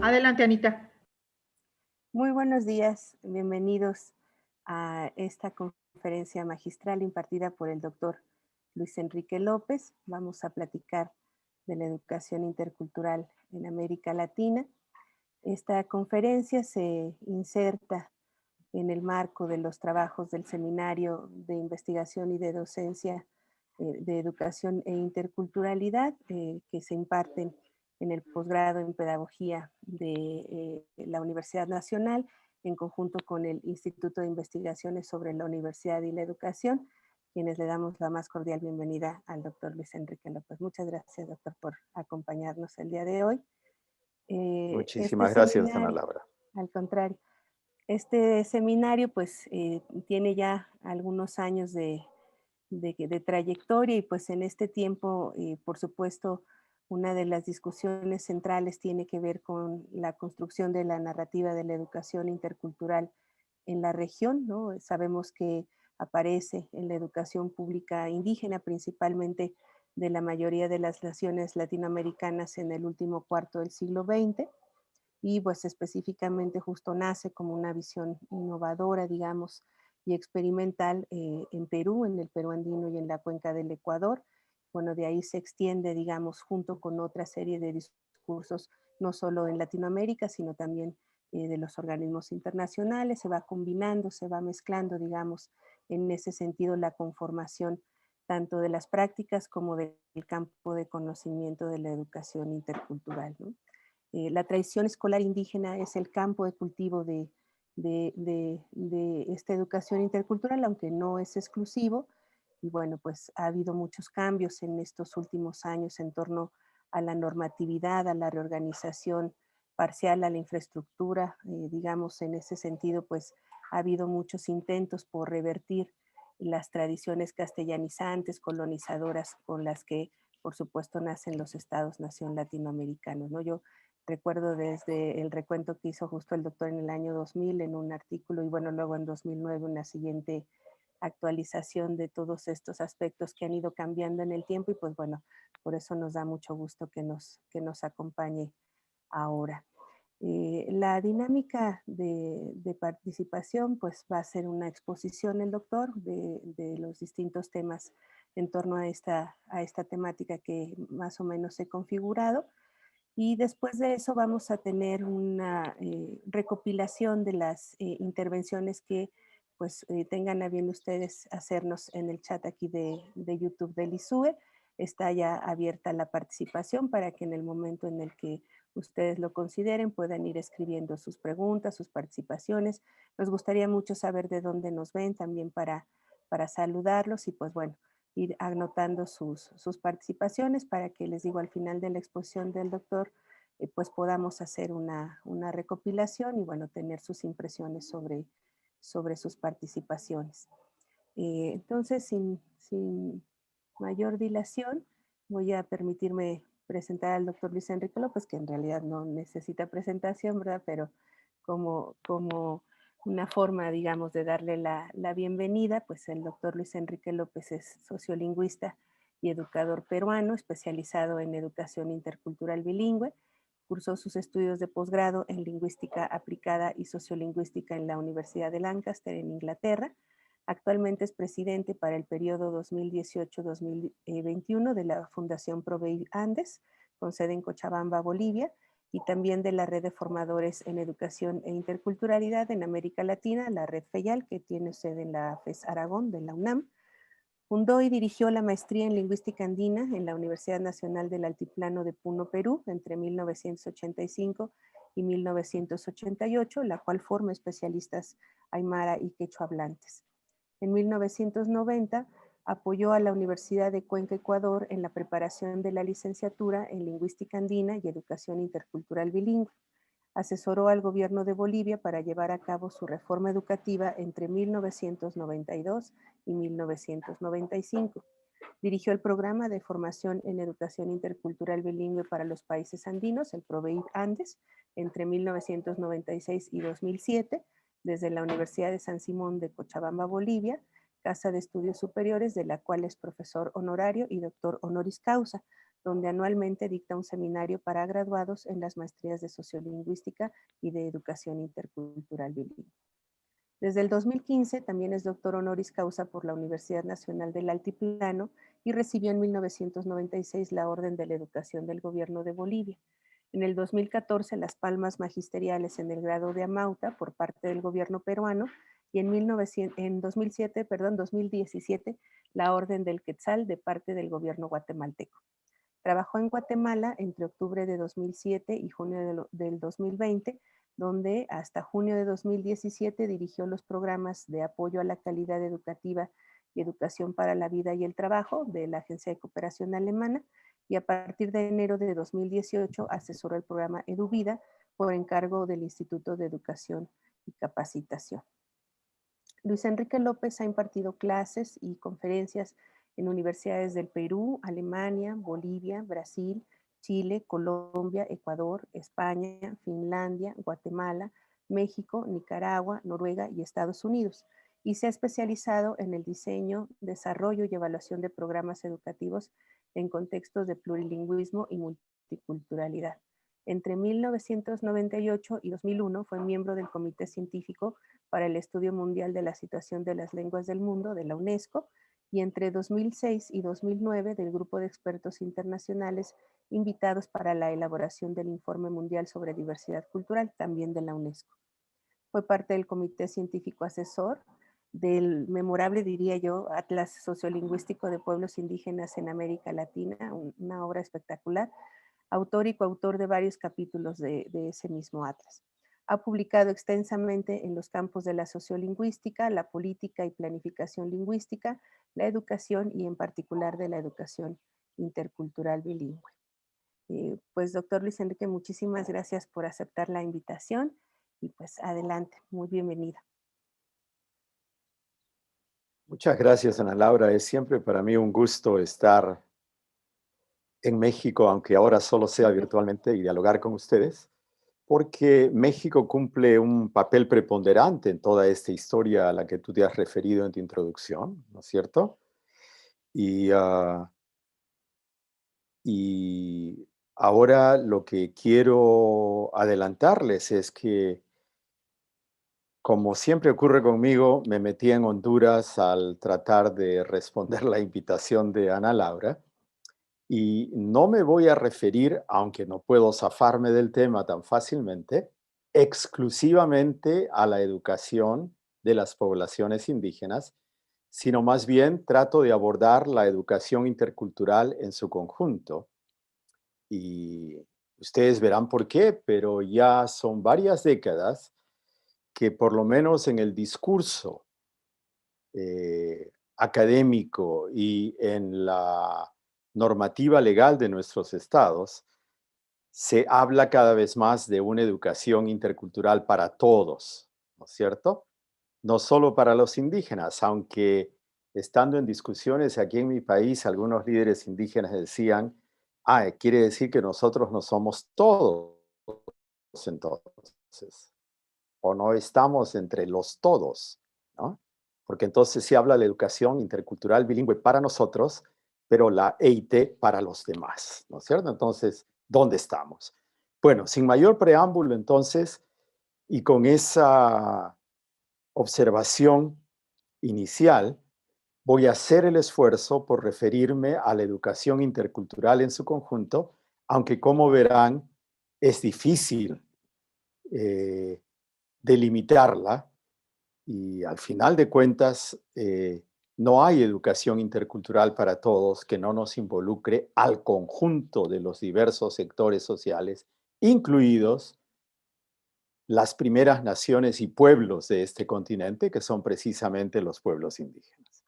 Adelante, Anita. Muy buenos días, bienvenidos a esta conferencia magistral impartida por el doctor Luis Enrique López. Vamos a platicar de la educación intercultural en América Latina. Esta conferencia se inserta en el marco de los trabajos del Seminario de Investigación y de Docencia de Educación e Interculturalidad que se imparten en el posgrado en Pedagogía de la Universidad Nacional, en conjunto con el Instituto de Investigaciones sobre la Universidad y la Educación, quienes le damos la más cordial bienvenida al doctor Luis Enrique López. Muchas gracias, doctor, por acompañarnos el día de hoy. Este Muchísimas gracias, Ana seminario, Laura. al contrario, este seminario pues tiene ya algunos años de trayectoria y pues en este tiempo, por supuesto, una de las discusiones centrales tiene que ver con la construcción de la narrativa de la educación intercultural en la región, ¿no? Sabemos que aparece en la educación pública indígena, principalmente de la mayoría de las naciones latinoamericanas en el último cuarto del siglo XX, y pues específicamente justo nace como una visión innovadora, digamos, y experimental en Perú, en el Perú andino y en la cuenca del Ecuador. Bueno, de ahí se extiende, digamos, junto con otra serie de discursos, no solo en Latinoamérica, sino también de los organismos internacionales, se va combinando, se va mezclando, digamos, en ese sentido la conformación tanto de las prácticas como del campo de conocimiento de la educación intercultural, ¿no? La tradición escolar indígena es el campo de cultivo de esta educación intercultural, aunque no es exclusivo. Y bueno, pues ha habido muchos cambios en estos últimos años en torno a la normatividad, a la reorganización parcial, a la infraestructura. Digamos, en ese sentido, pues ha habido muchos intentos por revertir las tradiciones castellanizantes, colonizadoras, con las que, por supuesto, nacen los estados-nación latinoamericanos, ¿no? Yo recuerdo desde el recuento que hizo justo el doctor en el año 2000 en un artículo y bueno, luego en 2009 una siguiente actualización de todos estos aspectos que han ido cambiando en el tiempo y pues bueno, por eso nos da mucho gusto que nos acompañe ahora. La dinámica de participación pues va a ser una exposición el doctor de los distintos temas en torno a esta temática que más o menos he configurado. Y después de eso vamos a tener una recopilación de las intervenciones que pues tengan a bien ustedes hacernos en el chat aquí de YouTube del ISUE. Está ya abierta la participación para que en el momento en el que ustedes lo consideren puedan ir escribiendo sus preguntas, sus participaciones. Nos gustaría mucho saber de dónde nos ven también para saludarlos y pues bueno, ir anotando sus participaciones para que les digo al final de la exposición del doctor pues podamos hacer una recopilación y bueno, tener sus impresiones sobre sus participaciones. Entonces, sin mayor dilación, voy a permitirme presentar al doctor Luis Enrique López, que en realidad no necesita presentación, ¿verdad? Pero como una forma, digamos, de darle la bienvenida, pues el doctor Luis Enrique López es sociolingüista y educador peruano, especializado en educación intercultural bilingüe. Cursó sus estudios de posgrado en lingüística aplicada y sociolingüística en la Universidad de Lancaster, en Inglaterra. Actualmente es presidente para el periodo 2018-2021 de la Fundación Proveil Andes, con sede en Cochabamba, Bolivia, y también de la Red de Formadores en Educación e Interculturalidad en América Latina, la Red FEYAL, que tiene sede en la FES Aragón de la UNAM. Fundó y dirigió la maestría en lingüística andina en la Universidad Nacional del Altiplano de Puno, Perú, entre 1985 y 1988, la cual forma especialistas aymara y quechua hablantes. En 1990 apoyó a la Universidad de Cuenca, Ecuador, en la preparación de la licenciatura en lingüística andina y educación intercultural bilingüe. Asesoró al gobierno de Bolivia para llevar a cabo su reforma educativa entre 1992 y 1995. Dirigió el programa de formación en educación intercultural bilingüe para los países andinos, el PROVEID Andes, entre 1996 y 2007, desde la Universidad de San Simón de Cochabamba, Bolivia, Casa de Estudios Superiores, de la cual es profesor honorario y doctor honoris causa, donde anualmente dicta un seminario para graduados en las maestrías de Sociolingüística y de Educación Intercultural Bilingüe. Desde el 2015 también es doctor honoris causa por la Universidad Nacional del Altiplano y recibió en 1996 la Orden de la Educación del Gobierno de Bolivia. En el 2014 las palmas magisteriales en el grado de Amauta por parte del gobierno peruano y en 2017 la Orden del Quetzal de parte del gobierno guatemalteco. Trabajó en Guatemala entre octubre de 2007 y junio del 2020, donde hasta junio de 2017 dirigió los programas de apoyo a la calidad educativa y educación para la vida y el trabajo de la Agencia de Cooperación Alemana, y a partir de enero de 2018 asesoró el programa EduVida por encargo del Instituto de Educación y Capacitación. Luis Enrique López ha impartido clases y conferencias en universidades del Perú, Alemania, Bolivia, Brasil, Chile, Colombia, Ecuador, España, Finlandia, Guatemala, México, Nicaragua, Noruega y Estados Unidos, y se ha especializado en el diseño, desarrollo y evaluación de programas educativos en contextos de plurilingüismo y multiculturalidad. Entre 1998 y 2001 fue miembro del Comité Científico para el Estudio Mundial de la Situación de las Lenguas del Mundo de la UNESCO, y entre 2006 y 2009 del Grupo de Expertos Internacionales invitados para la elaboración del Informe Mundial sobre Diversidad Cultural, también de la UNESCO. Fue parte del Comité Científico Asesor del memorable, diría yo, Atlas Sociolingüístico de Pueblos Indígenas en América Latina, una obra espectacular, autor y coautor de varios capítulos de ese mismo atlas. Ha publicado extensamente en los campos de la sociolingüística, la política y planificación lingüística, la educación y en particular de la educación intercultural bilingüe. Pues doctor Luis Enrique, muchísimas gracias por aceptar la invitación y pues adelante, muy bienvenida. Muchas gracias, Ana Laura. Es siempre para mí un gusto estar en México, aunque ahora solo sea virtualmente, y dialogar con ustedes, porque México cumple un papel preponderante en toda esta historia a la que tú te has referido en tu introducción, ¿no es cierto? Y, y ahora lo que quiero adelantarles es que, como siempre ocurre conmigo, me metí en Honduras al tratar de responder la invitación de Ana Laura. Y no me voy a referir, aunque no puedo zafarme del tema tan fácilmente, exclusivamente a la educación de las poblaciones indígenas, sino más bien trato de abordar la educación intercultural en su conjunto. Y ustedes verán por qué, pero ya son varias décadas que por lo menos en el discurso académico y en la normativa legal de nuestros estados, se habla cada vez más de una educación intercultural para todos, ¿no es cierto? No solo para los indígenas, aunque estando en discusiones aquí en mi país, algunos líderes indígenas decían, quiere decir que nosotros no somos todos entonces, o no estamos entre los todos, ¿no? Porque entonces se habla de la educación intercultural bilingüe para nosotros, pero la EIT para los demás, ¿no es cierto? Entonces, ¿dónde estamos? Bueno, sin mayor preámbulo entonces, y con esa observación inicial, voy a hacer el esfuerzo por referirme a la educación intercultural en su conjunto, aunque como verán, es difícil delimitarla. Y al final de cuentas, no hay educación intercultural para todos que no nos involucre al conjunto de los diversos sectores sociales, incluidos las primeras naciones y pueblos de este continente, que son precisamente los pueblos indígenas.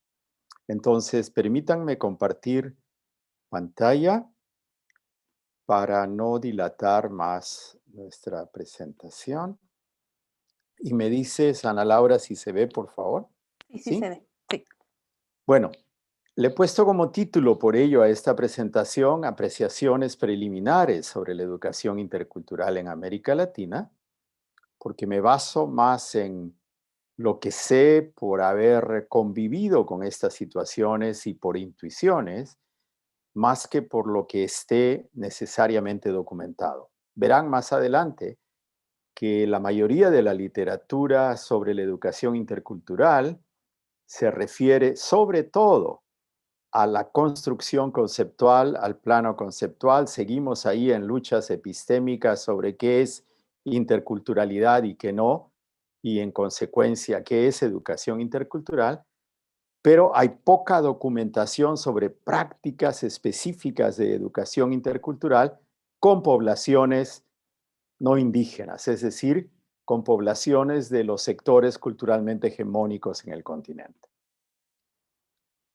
Entonces, permítanme compartir pantalla para no dilatar más nuestra presentación. Y me dices, Ana Laura, si se ve, por favor. Sí, sí se ve. Sí. Bueno, le he puesto como título por ello a esta presentación Apreciaciones preliminares sobre la educación intercultural en América Latina, porque me baso más en lo que sé por haber convivido con estas situaciones y por intuiciones, más que por lo que esté necesariamente documentado. Verán más adelante que la mayoría de la literatura sobre la educación intercultural se refiere sobre todo a la construcción conceptual, al plano conceptual. Seguimos ahí en luchas epistémicas sobre qué es interculturalidad y qué no, y en consecuencia qué es educación intercultural, pero hay poca documentación sobre prácticas específicas de educación intercultural con poblaciones no indígenas, es decir, con poblaciones de los sectores culturalmente hegemónicos en el continente.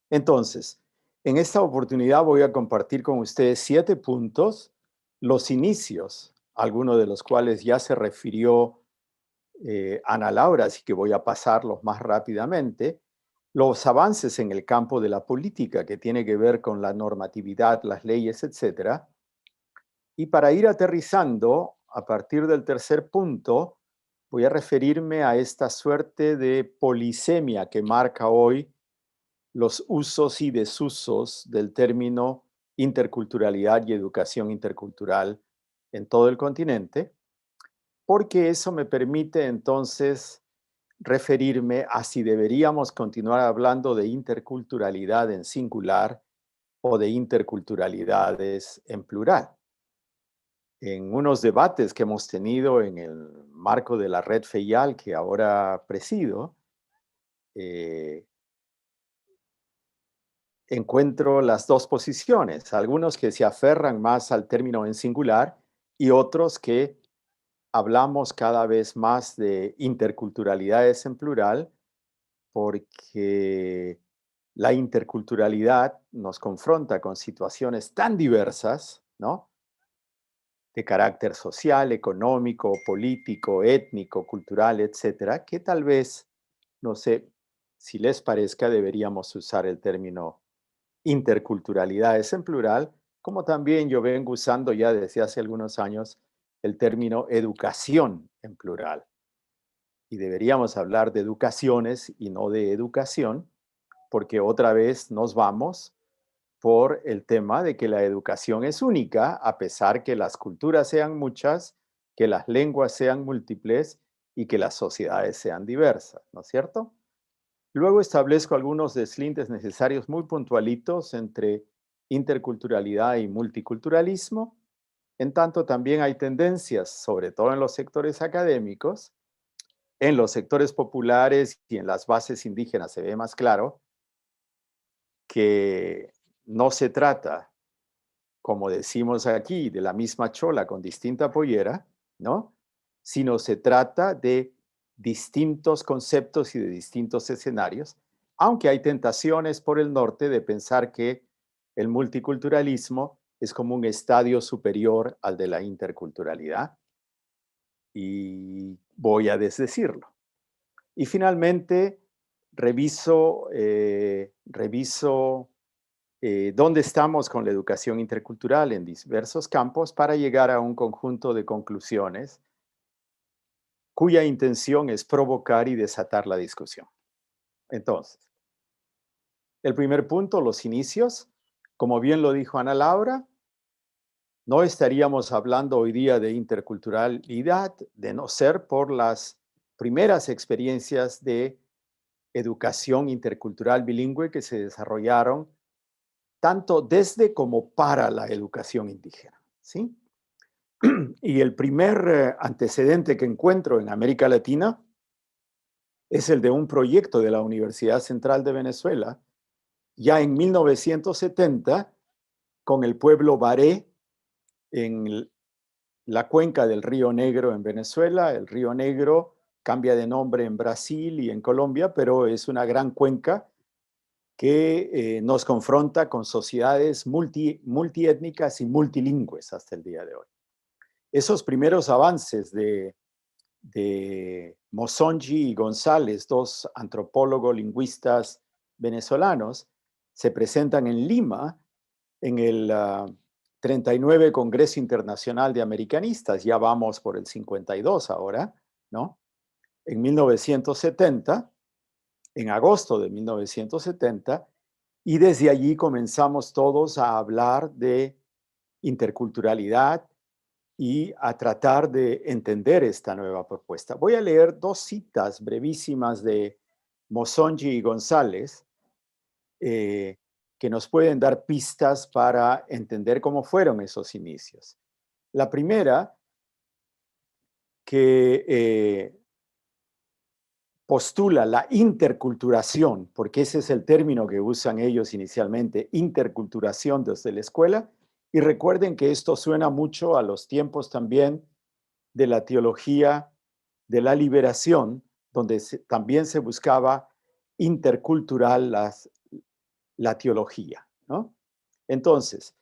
Entonces, en esta oportunidad voy a compartir con ustedes 7 puntos, los inicios, algunos de los cuales ya se refirió Ana Laura, así que voy a pasarlos más rápidamente, los avances en el campo de la política que tiene que ver con la normatividad, las leyes, etcétera. Y para ir aterrizando, a partir del tercer punto, voy a referirme a esta suerte de polisemia que marca hoy los usos y desusos del término interculturalidad y educación intercultural en todo el continente, porque eso me permite entonces referirme a si deberíamos continuar hablando de interculturalidad en singular o de interculturalidades en plural. En unos debates que hemos tenido en el marco de la red FEIAL que ahora presido, encuentro las dos posiciones, algunos que se aferran más al término en singular y otros que hablamos cada vez más de interculturalidades en plural, porque la interculturalidad nos confronta con situaciones tan diversas, ¿no? De carácter social, económico, político, étnico, cultural, etcétera, que tal vez, no sé si les parezca, deberíamos usar el término interculturalidades en plural, como también yo vengo usando ya desde hace algunos años el término educación en plural. Y deberíamos hablar de educaciones y no de educación, porque otra vez nos vamos por el tema de que la educación es única, a pesar que las culturas sean muchas, que las lenguas sean múltiples y que las sociedades sean diversas, ¿no es cierto? Luego establezco algunos deslindes necesarios muy puntualitos entre interculturalidad y multiculturalismo. En tanto, también hay tendencias, sobre todo en los sectores académicos, en los sectores populares y en las bases indígenas se ve más claro que no se trata, como decimos aquí, de la misma chola con distinta pollera, ¿no? Sino se trata de distintos conceptos y de distintos escenarios, aunque hay tentaciones por el norte de pensar que el multiculturalismo es como un estadio superior al de la interculturalidad, y voy a desdecirlo. Y finalmente, reviso dónde estamos con la educación intercultural en diversos campos para llegar a un conjunto de conclusiones cuya intención es provocar y desatar la discusión. Entonces, el primer punto, los inicios. Como bien lo dijo Ana Laura, no estaríamos hablando hoy día de interculturalidad de no ser por las primeras experiencias de educación intercultural bilingüe que se desarrollaron tanto desde como para la educación indígena, ¿sí? Y el primer antecedente que encuentro en América Latina es el de un proyecto de la Universidad Central de Venezuela, ya en 1970, con el pueblo Baré en la cuenca del Río Negro en Venezuela. El Río Negro cambia de nombre en Brasil y en Colombia, pero es una gran cuenca que nos confronta con sociedades multiétnicas y multilingües hasta el día de hoy. Esos primeros avances de Mosonji y González, dos antropólogos lingüistas venezolanos, se presentan en Lima en el 39 Congreso Internacional de Americanistas, ya vamos por el 52 ahora, ¿no? En 1970, en agosto de 1970, Y desde allí comenzamos todos a hablar de interculturalidad y a tratar de entender esta nueva propuesta. Voy a leer dos citas brevísimas de Mosonji y González eh, que nos pueden dar pistas para entender cómo fueron esos inicios. La primera, que postula la interculturación, porque ese es el término que usan ellos inicialmente, interculturación desde la escuela, y recuerden que esto suena mucho a los tiempos también de la teología de la liberación, donde también se buscaba intercultural la teología, ¿no? Entonces,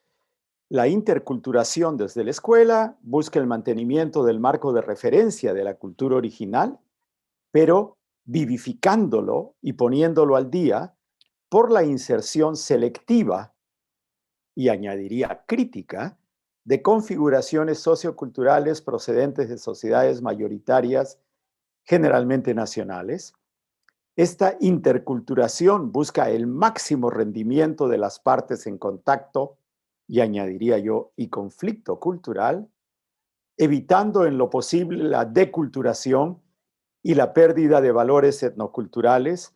la interculturación desde la escuela busca el mantenimiento del marco de referencia de la cultura original, pero vivificándolo y poniéndolo al día por la inserción selectiva, y añadiría crítica, de configuraciones socioculturales procedentes de sociedades mayoritarias, generalmente nacionales. Esta interculturación busca el máximo rendimiento de las partes en contacto, y añadiría yo, y conflicto cultural, evitando en lo posible la deculturación y la pérdida de valores etnoculturales,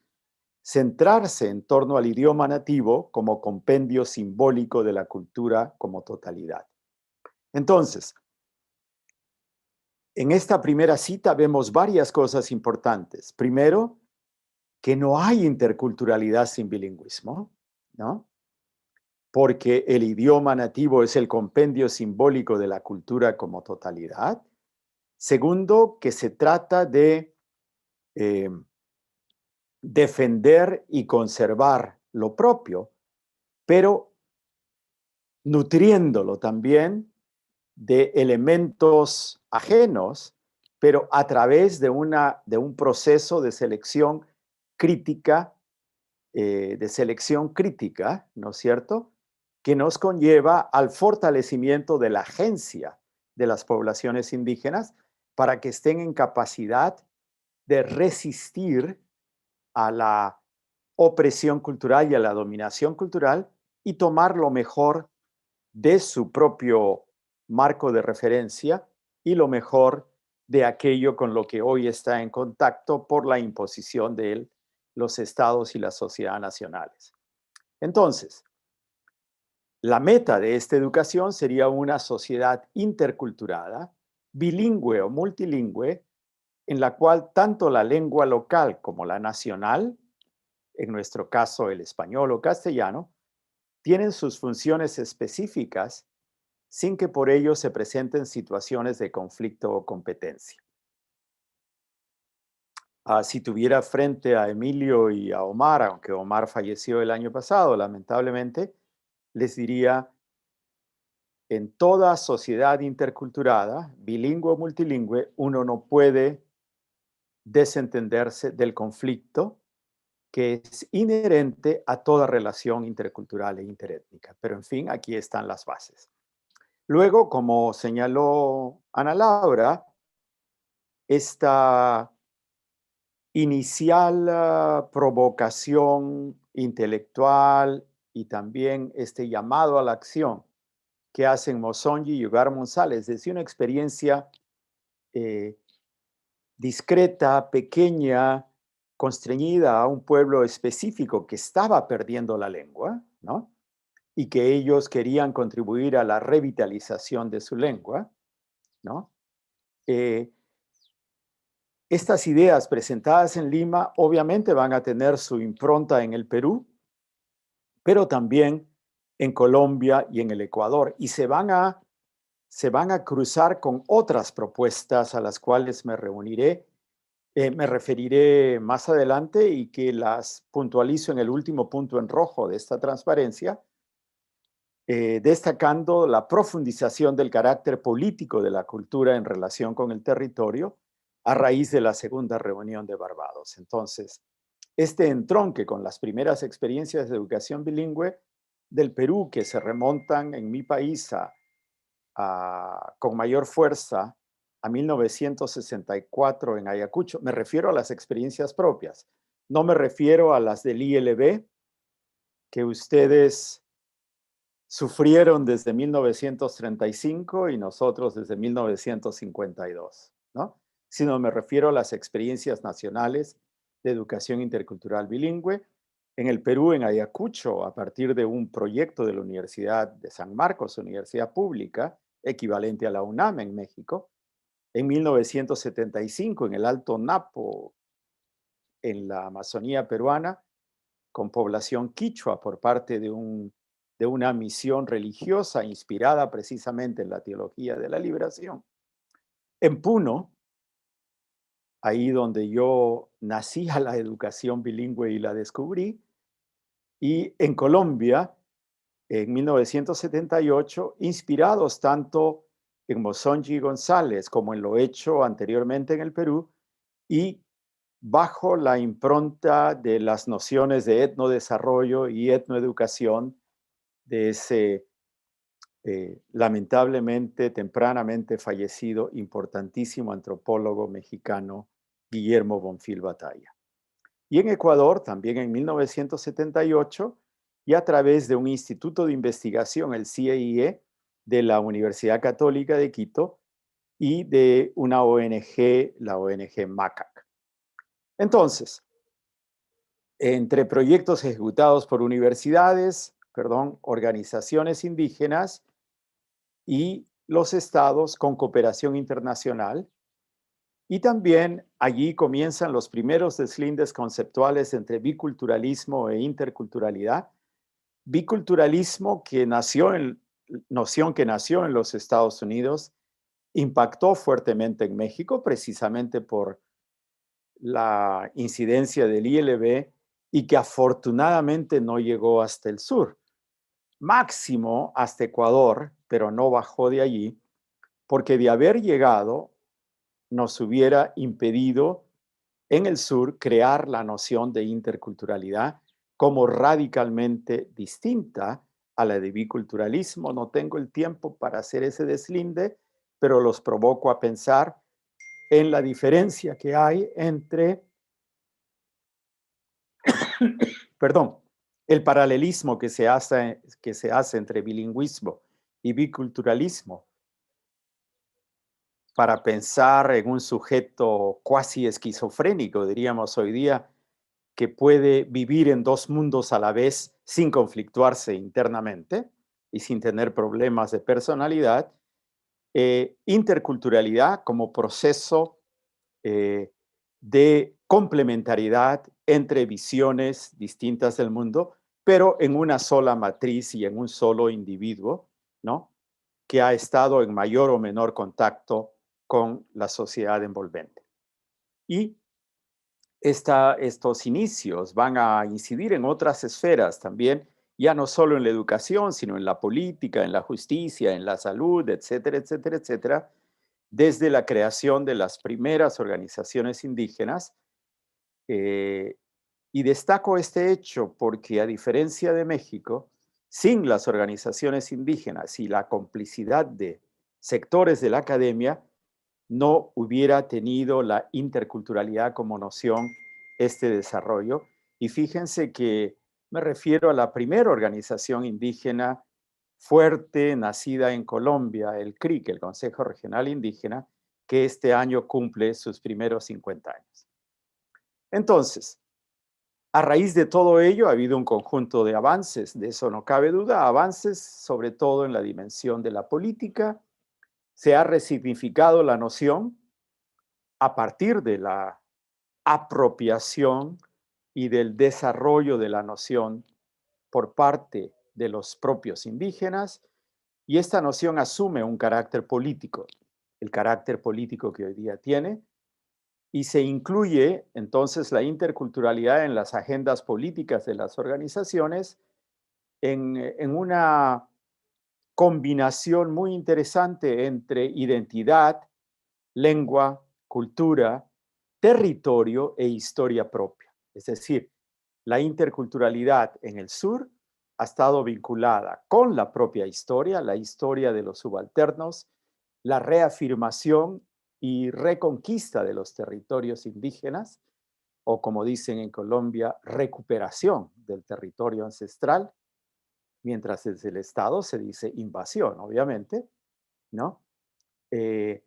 centrarse en torno al idioma nativo como compendio simbólico de la cultura como totalidad. Entonces, en esta primera cita vemos varias cosas importantes. Primero, que no hay interculturalidad sin bilingüismo, ¿no? Porque el idioma nativo es el compendio simbólico de la cultura como totalidad. Segundo, que se trata de eh, defender y conservar lo propio, pero nutriéndolo también de elementos ajenos, pero a través de un proceso de selección crítica, ¿no es cierto?, que nos conlleva al fortalecimiento de la agencia de las poblaciones indígenas para que estén en capacidad de resistir a la opresión cultural y a la dominación cultural y tomar lo mejor de su propio marco de referencia y lo mejor de aquello con lo que hoy está en contacto por la imposición de los estados y la sociedad nacionales. Entonces, la meta de esta educación sería una sociedad interculturada, bilingüe o multilingüe, en la cual tanto la lengua local como la nacional, en nuestro caso el español o castellano, tienen sus funciones específicas sin que por ello se presenten situaciones de conflicto o competencia. Si tuviera frente a Emilio y a Omar, aunque Omar falleció el año pasado, lamentablemente, les diría, en toda sociedad interculturada, bilingüe o multilingüe, uno no puede desentenderse del conflicto que es inherente a toda relación intercultural e interétnica. Pero en fin, aquí están las bases. Luego, como señaló Ana Laura, esta inicial provocación intelectual y también este llamado a la acción que hacen Mosonji y Yugar González desde una experiencia discreta, pequeña, constreñida a un pueblo específico que estaba perdiendo la lengua, ¿no? Y que ellos querían contribuir a la revitalización de su lengua, ¿no? Estas ideas presentadas en Lima obviamente van a tener su impronta en el Perú, pero también en Colombia y en el Ecuador, y se van a cruzar con otras propuestas a las cuales me referiré más adelante y que las puntualizo en el último punto en rojo de esta transparencia, destacando la profundización del carácter político de la cultura en relación con el territorio a raíz de la segunda reunión de Barbados. Entonces, este entronque con las primeras experiencias de educación bilingüe del Perú, que se remontan en mi país con mayor fuerza a 1964 en Ayacucho, me refiero a las experiencias propias, no me refiero a las del ILB, que ustedes sufrieron desde 1935 y nosotros desde 1952, ¿no? Sino me refiero a las experiencias nacionales de educación intercultural bilingüe. En el Perú, en Ayacucho, a partir de un proyecto de la Universidad de San Marcos, universidad pública, equivalente a la UNAM en México. En 1975, en el Alto Napo, en la Amazonía peruana, con población quichua por parte de una misión religiosa inspirada precisamente en la teología de la liberación. En Puno, ahí donde yo nací a la educación bilingüe y la descubrí, y en Colombia, en 1978, inspirados tanto en Mosonji González como en lo hecho anteriormente en el Perú, y bajo la impronta de las nociones de etnodesarrollo y etnoeducación de ese lamentablemente tempranamente fallecido importantísimo antropólogo mexicano Guillermo Bonfil Batalla. Y en Ecuador, también en 1978, y a través de un instituto de investigación, el CIE, de la Universidad Católica de Quito y de una ONG, la ONG MACAC. Entonces, entre proyectos ejecutados por organizaciones indígenas y los estados con cooperación internacional. Y también allí comienzan los primeros deslindes conceptuales entre biculturalismo e interculturalidad. Biculturalismo noción que nació en los Estados Unidos, impactó fuertemente en México precisamente por la incidencia del ILB y que afortunadamente no llegó hasta el sur. Máximo hasta Ecuador, pero no bajó de allí, porque de haber llegado nos hubiera impedido en el sur crear la noción de interculturalidad como radicalmente distinta a la de biculturalismo. No tengo el tiempo para hacer ese deslinde, pero los provoco a pensar en la diferencia que hay entre, perdón, el paralelismo que se hace entre bilingüismo y biculturalismo para pensar en un sujeto cuasi esquizofrénico, diríamos hoy día, que puede vivir en dos mundos a la vez sin conflictuarse internamente y sin tener problemas de personalidad. Interculturalidad como proceso de complementariedad entre visiones distintas del mundo, pero en una sola matriz y en un solo individuo, ¿no? Que ha estado en mayor o menor contacto con la sociedad envolvente. Y estos inicios van a incidir en otras esferas también, ya no solo en la educación, sino en la política, en la justicia, en la salud, etcétera, etcétera, etcétera, desde la creación de las primeras organizaciones indígenas. Y destaco este hecho porque, a diferencia de México, sin las organizaciones indígenas y la complicidad de sectores de la academia, no hubiera tenido la interculturalidad como noción este desarrollo. Y fíjense que me refiero a la primera organización indígena fuerte nacida en Colombia, el CRIC, el Consejo Regional Indígena, que este año cumple sus primeros 50 años. Entonces, a raíz de todo ello ha habido un conjunto de avances, de eso no cabe duda, avances sobre todo en la dimensión de la política. Se ha resignificado la noción a partir de la apropiación y del desarrollo de la noción por parte de los propios indígenas, y esta noción asume un carácter político, el carácter político que hoy día tiene, y se incluye entonces la interculturalidad en las agendas políticas de las organizaciones en una combinación muy interesante entre identidad, lengua, cultura, territorio e historia propia. Es decir, la interculturalidad en el sur ha estado vinculada con la propia historia, la historia de los subalternos, la reafirmación y reconquista de los territorios indígenas, o como dicen en Colombia, recuperación del territorio ancestral, mientras desde el Estado se dice invasión, obviamente, ¿no? Eh,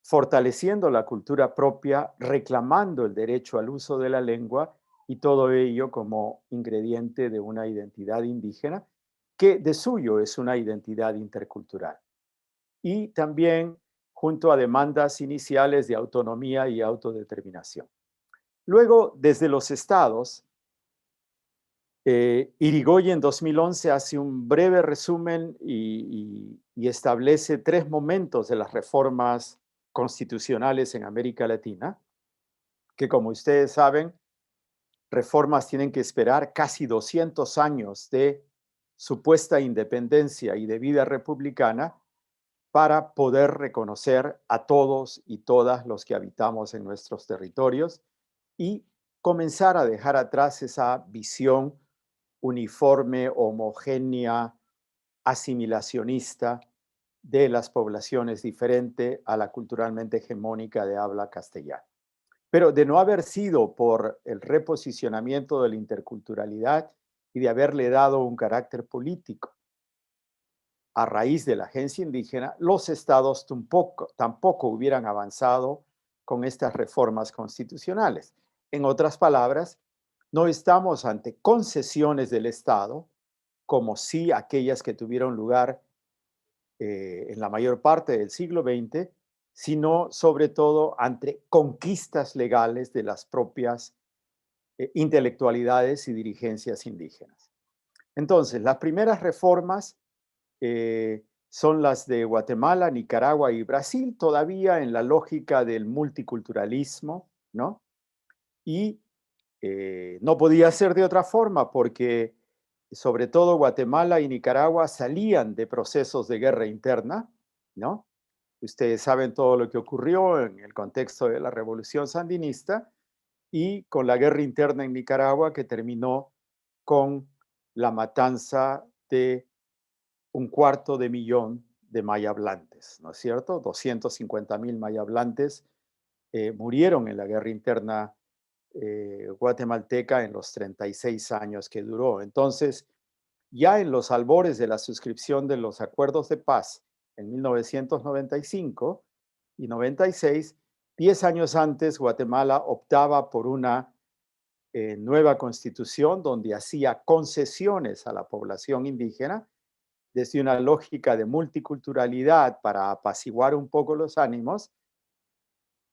Fortaleciendo la cultura propia, reclamando el derecho al uso de la lengua y todo ello como ingrediente de una identidad indígena que de suyo es una identidad intercultural. Y también junto a demandas iniciales de autonomía y autodeterminación. Luego, desde los estados, Irigoyen en 2011 hace un breve resumen y establece 3 momentos de las reformas constitucionales en América Latina, que como ustedes saben, reformas tienen que esperar casi 200 años de supuesta independencia y de vida republicana para poder reconocer a todos y todas los que habitamos en nuestros territorios y comenzar a dejar atrás esa visión uniforme, homogénea, asimilacionista de las poblaciones diferente a la culturalmente hegemónica de habla castellana. Pero de no haber sido por el reposicionamiento de la interculturalidad y de haberle dado un carácter político a raíz de la agencia indígena, los estados tampoco hubieran avanzado con estas reformas constitucionales. En otras palabras, no estamos ante concesiones del Estado, como sí aquellas que tuvieron lugar en la mayor parte del siglo XX, sino sobre todo ante conquistas legales de las propias intelectualidades y dirigencias indígenas. Entonces, las primeras reformas son las de Guatemala, Nicaragua y Brasil, todavía en la lógica del multiculturalismo, ¿no? Y no podía ser de otra forma porque sobre todo Guatemala y Nicaragua salían de procesos de guerra interna, ¿no? Ustedes saben todo lo que ocurrió en el contexto de la revolución sandinista y con la guerra interna en Nicaragua que terminó con la matanza de 250.000 de mayablantes, ¿no es cierto? 250.000 mayablantes murieron en la guerra interna guatemalteca en los 36 años que duró. Entonces, ya en los albores de la suscripción de los acuerdos de paz en 1995 y 96, 10 años antes, Guatemala optaba por una nueva constitución donde hacía concesiones a la población indígena desde una lógica de multiculturalidad para apaciguar un poco los ánimos,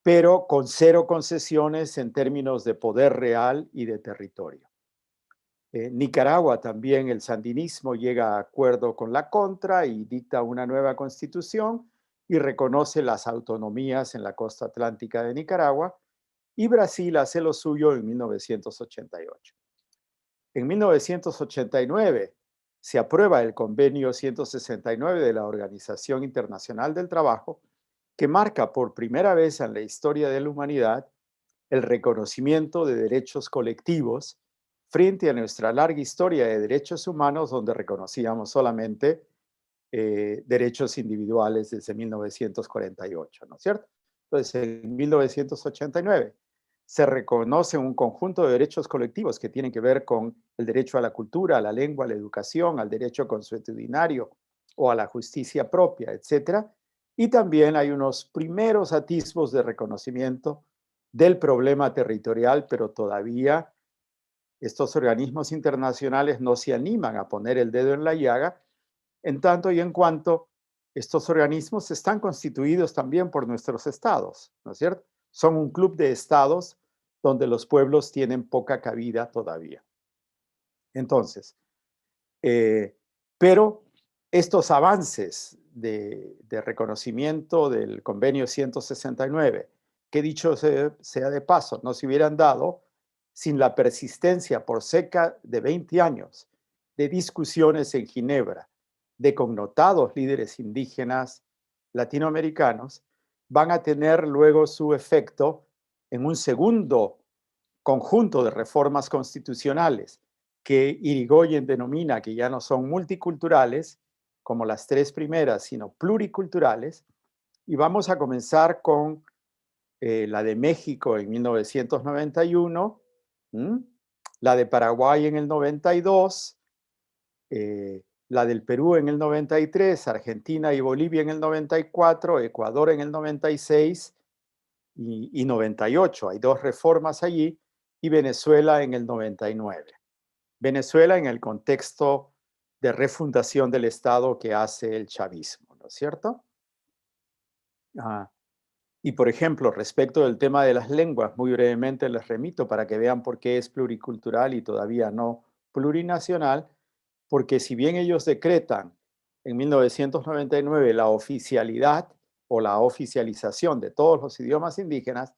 pero con 0 concesiones en términos de poder real y de territorio. Nicaragua también, el sandinismo llega a acuerdo con la contra y dicta una nueva constitución y reconoce las autonomías en la costa atlántica de Nicaragua, y Brasil hace lo suyo en 1988. En 1989 se aprueba el Convenio 169 de la Organización Internacional del Trabajo, que marca por primera vez en la historia de la humanidad el reconocimiento de derechos colectivos frente a nuestra larga historia de derechos humanos, donde reconocíamos solamente derechos individuales desde 1948, ¿no es cierto? Entonces, en 1989 se reconoce un conjunto de derechos colectivos que tienen que ver con el derecho a la cultura, a la lengua, a la educación, al derecho consuetudinario o a la justicia propia, etcétera. Y también hay unos primeros atisbos de reconocimiento del problema territorial, pero todavía estos organismos internacionales no se animan a poner el dedo en la llaga, en tanto y en cuanto estos organismos están constituidos también por nuestros estados, ¿no es cierto? Son un club de estados donde los pueblos tienen poca cabida todavía. Entonces, pero estos avances de reconocimiento del convenio 169, que dicho sea de paso, no se hubieran dado sin la persistencia por cerca de 20 años de discusiones en Ginebra de connotados líderes indígenas latinoamericanos, van a tener luego su efecto en un segundo conjunto de reformas constitucionales que Irigoyen denomina que ya no son multiculturales, como las 3 primeras, sino pluriculturales, y vamos a comenzar con la de México en 1991, ¿m? La de Paraguay en el 92, la del Perú en el 93, Argentina y Bolivia en el 94, Ecuador en el 96 y 98. Hay dos reformas allí, y Venezuela en el 99. Venezuela en el contexto de refundación del Estado que hace el chavismo, ¿no es cierto? Y por ejemplo, respecto del tema de las lenguas, muy brevemente les remito para que vean por qué es pluricultural y todavía no plurinacional, porque si bien ellos decretan en 1999 la oficialidad o la oficialización de todos los idiomas indígenas,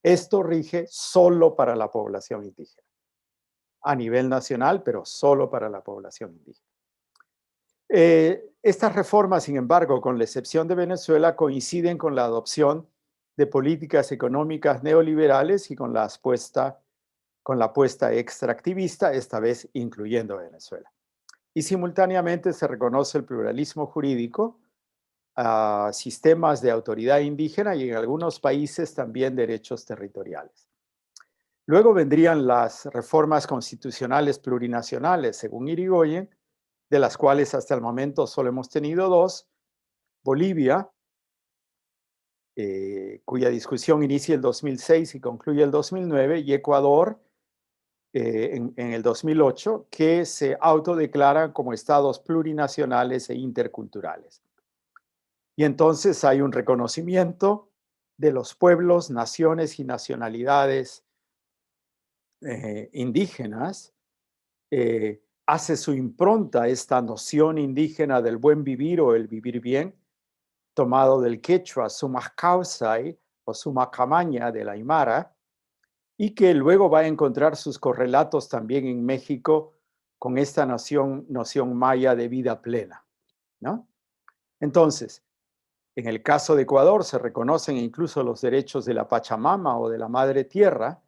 esto rige solo para la población indígena, a nivel nacional, pero solo para la población indígena. Estas reformas, sin embargo, con la excepción de Venezuela, coinciden con la adopción de políticas económicas neoliberales y con la apuesta extractivista, esta vez incluyendo Venezuela. Y simultáneamente se reconoce el pluralismo jurídico, sistemas de autoridad indígena y en algunos países también derechos territoriales. Luego vendrían las reformas constitucionales plurinacionales, según Irigoyen, de las cuales hasta el momento solo hemos tenido dos: Bolivia, cuya discusión inicia el 2006 y concluye el 2009, y Ecuador en el 2008, que se autodeclaran como estados plurinacionales e interculturales. Y entonces hay un reconocimiento de los pueblos, naciones y nacionalidades indígenas. Hace su impronta esta noción indígena del buen vivir o el vivir bien, tomado del quechua Sumaccausay o Sumacamaña del Aymara, y que luego va a encontrar sus correlatos también en México con esta noción maya de vida plena, ¿no? Entonces, en el caso de Ecuador se reconocen incluso los derechos de la Pachamama o de la Madre Tierra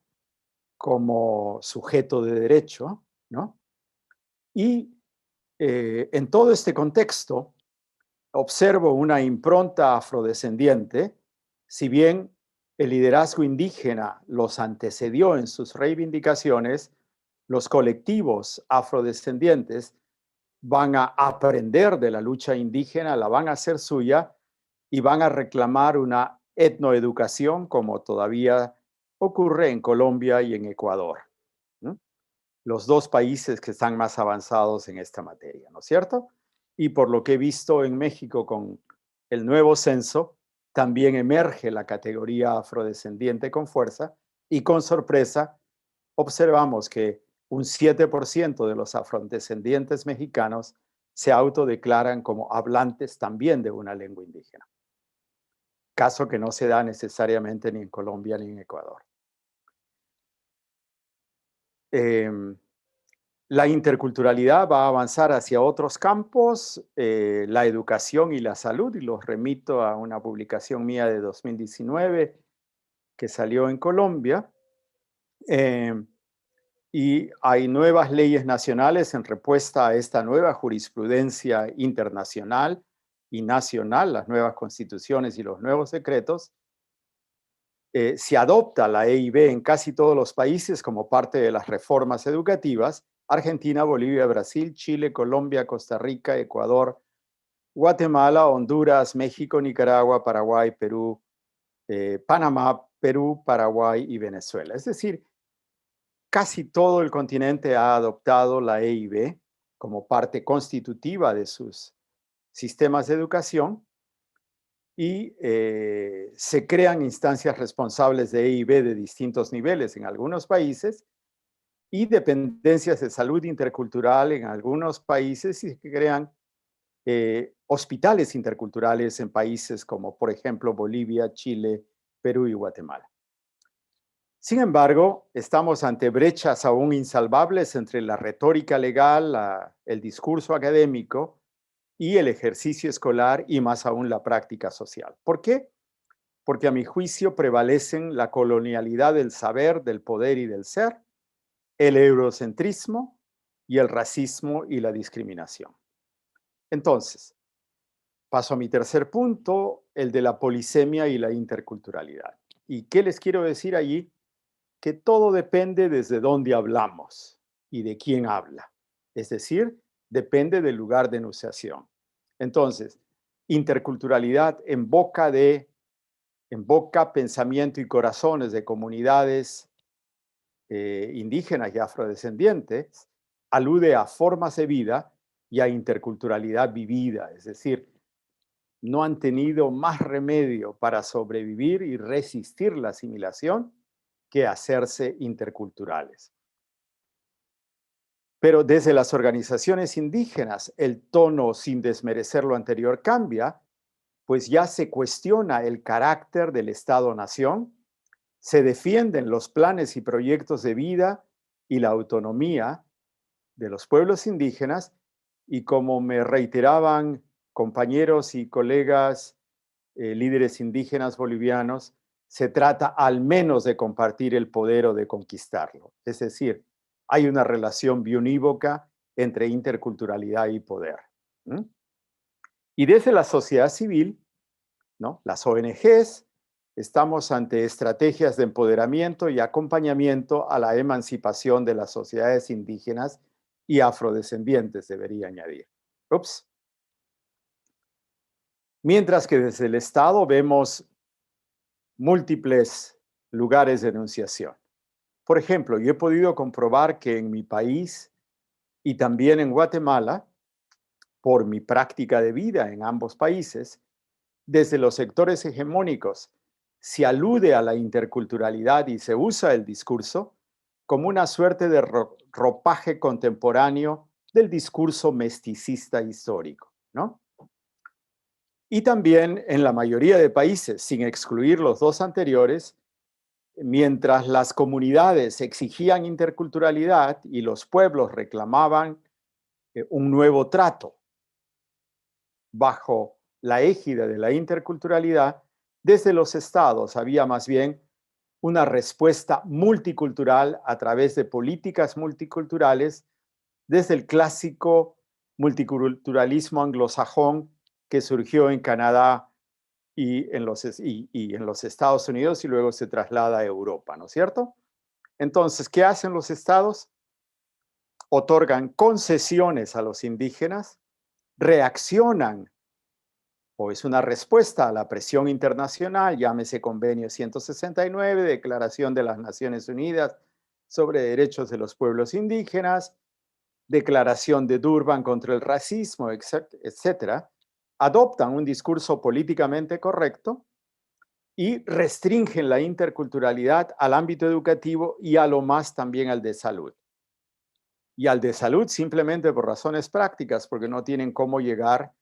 como sujeto de derecho, ¿no? Y en todo este contexto observo una impronta afrodescendiente. Si bien el liderazgo indígena los antecedió en sus reivindicaciones, los colectivos afrodescendientes van a aprender de la lucha indígena, la van a hacer suya y van a reclamar una etnoeducación como todavía ocurre en Colombia y en Ecuador, ¿no? Los dos países que están más avanzados en esta materia, ¿no es cierto? Y por lo que he visto en México con el nuevo censo, también emerge la categoría afrodescendiente con fuerza, y con sorpresa observamos que un 7% de los afrodescendientes mexicanos se autodeclaran como hablantes también de una lengua indígena, caso que no se da necesariamente ni en Colombia ni en Ecuador. La interculturalidad va a avanzar hacia otros campos, la educación y la salud, y los remito a una publicación mía de 2019 que salió en Colombia. Y hay nuevas leyes nacionales en respuesta a esta nueva jurisprudencia internacional y nacional, las nuevas constituciones y los nuevos decretos. Se adopta la EIB en casi todos los países como parte de las reformas educativas: Argentina, Bolivia, Brasil, Chile, Colombia, Costa Rica, Ecuador, Guatemala, Honduras, México, Nicaragua, Paraguay, Perú, Panamá, Perú, Paraguay y Venezuela. Es decir, casi todo el continente ha adoptado la EIB como parte constitutiva de sus sistemas de educación, y se crean instancias responsables de EIB de distintos niveles en algunos países y dependencias de salud intercultural en algunos países, y se crean hospitales interculturales en países como, por ejemplo, Bolivia, Chile, Perú y Guatemala. Sin embargo, estamos ante brechas aún insalvables entre la retórica legal, el discurso académico y el ejercicio escolar, y más aún la práctica social. ¿Por qué? Porque a mi juicio prevalecen la colonialidad del saber, del poder y del ser, el eurocentrismo y el racismo y la discriminación. Entonces, paso a mi tercer punto, el de la polisemia y la interculturalidad. ¿Y qué les quiero decir allí? Que todo depende desde dónde hablamos y de quién habla. Es decir, depende del lugar de enunciación. Entonces, interculturalidad en boca, pensamiento y corazones de comunidades indígenas y afrodescendientes, alude a formas de vida y a interculturalidad vivida, es decir, no han tenido más remedio para sobrevivir y resistir la asimilación que hacerse interculturales. Pero desde las organizaciones indígenas, el tono, sin desmerecer lo anterior, cambia, pues ya se cuestiona el carácter del Estado-nación, se defienden los planes y proyectos de vida y la autonomía de los pueblos indígenas, y como me reiteraban compañeros y colegas líderes indígenas bolivianos, se trata al menos de compartir el poder o de conquistarlo. Es decir, hay una relación biunívoca entre interculturalidad y poder. ¿Mm? Y desde la sociedad civil, ¿no? Las ONGs, estamos ante estrategias de empoderamiento y acompañamiento a la emancipación de las sociedades indígenas y afrodescendientes, debería añadir. Ups. Mientras que desde el Estado vemos múltiples lugares de enunciación. Por ejemplo, yo he podido comprobar que en mi país y también en Guatemala, por mi práctica de vida en ambos países, desde los sectores hegemónicos se alude a la interculturalidad y se usa el discurso como una suerte de ropaje contemporáneo del discurso mesticista histórico, ¿no? Y también en la mayoría de países, sin excluir los dos anteriores, mientras las comunidades exigían interculturalidad y los pueblos reclamaban un nuevo trato bajo la égida de la interculturalidad, desde los estados había más bien una respuesta multicultural a través de políticas multiculturales, desde el clásico multiculturalismo anglosajón que surgió en Canadá y en los Estados Unidos y luego se traslada a Europa, ¿no es cierto? Entonces, ¿qué hacen los estados? Otorgan concesiones a los indígenas, reaccionan o es una respuesta a la presión internacional, llámese Convenio 169, Declaración de las Naciones Unidas sobre Derechos de los Pueblos Indígenas, Declaración de Durban contra el racismo, etcétera, adoptan un discurso políticamente correcto y restringen la interculturalidad al ámbito educativo y a lo más también al de salud. Y al de salud simplemente por razones prácticas, porque no tienen cómo llegar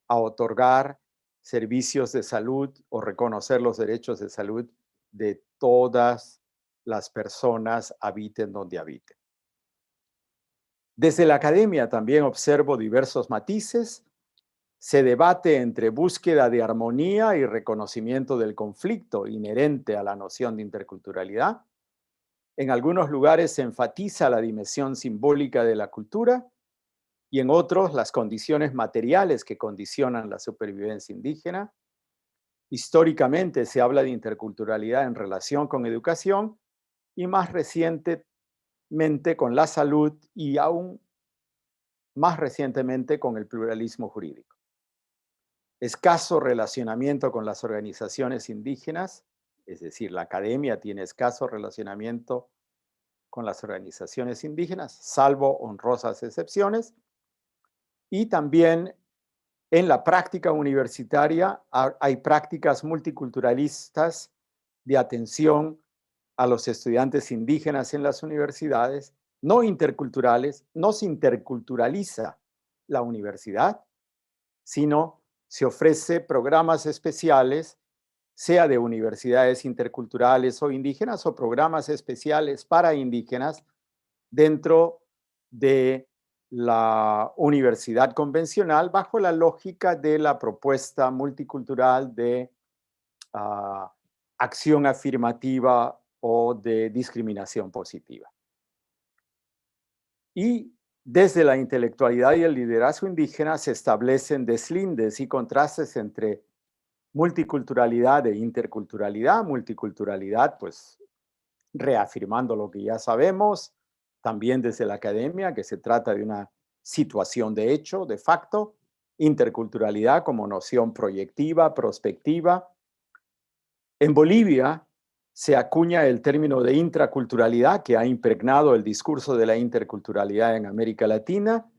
a otorgar servicios de salud o reconocer los derechos de salud de todas las personas, habiten donde habiten. Desde la academia también observo diversos matices. Se debate entre búsqueda de armonía y reconocimiento del conflicto inherente a la noción de interculturalidad. En algunos lugares se enfatiza la dimensión simbólica de la cultura y en otros las condiciones materiales que condicionan la supervivencia indígena. Históricamente se habla de interculturalidad en relación con educación y más recientemente con la salud y aún más recientemente con el pluralismo jurídico. Escaso relacionamiento con las organizaciones indígenas, es decir, la academia tiene escaso relacionamiento con las organizaciones indígenas, salvo honrosas excepciones, y también en la práctica universitaria hay prácticas multiculturalistas de atención a los estudiantes indígenas en las universidades, no interculturales, no se interculturaliza la universidad, sino se ofrece programas especiales, sea de universidades interculturales o indígenas o programas especiales para indígenas dentro de la universidad convencional bajo la lógica de la propuesta multicultural de acción afirmativa o de discriminación positiva. Y desde la intelectualidad y el liderazgo indígena se establecen deslindes y contrastes entre multiculturalidad e interculturalidad. Multiculturalidad, pues reafirmando lo que ya sabemos, también desde la academia, que se trata de una situación de hecho, de facto. Interculturalidad como noción proyectiva, prospectiva. En Bolivia se acuña el término de intraculturalidad, que ha impregnado el discurso de la interculturalidad en América Latina,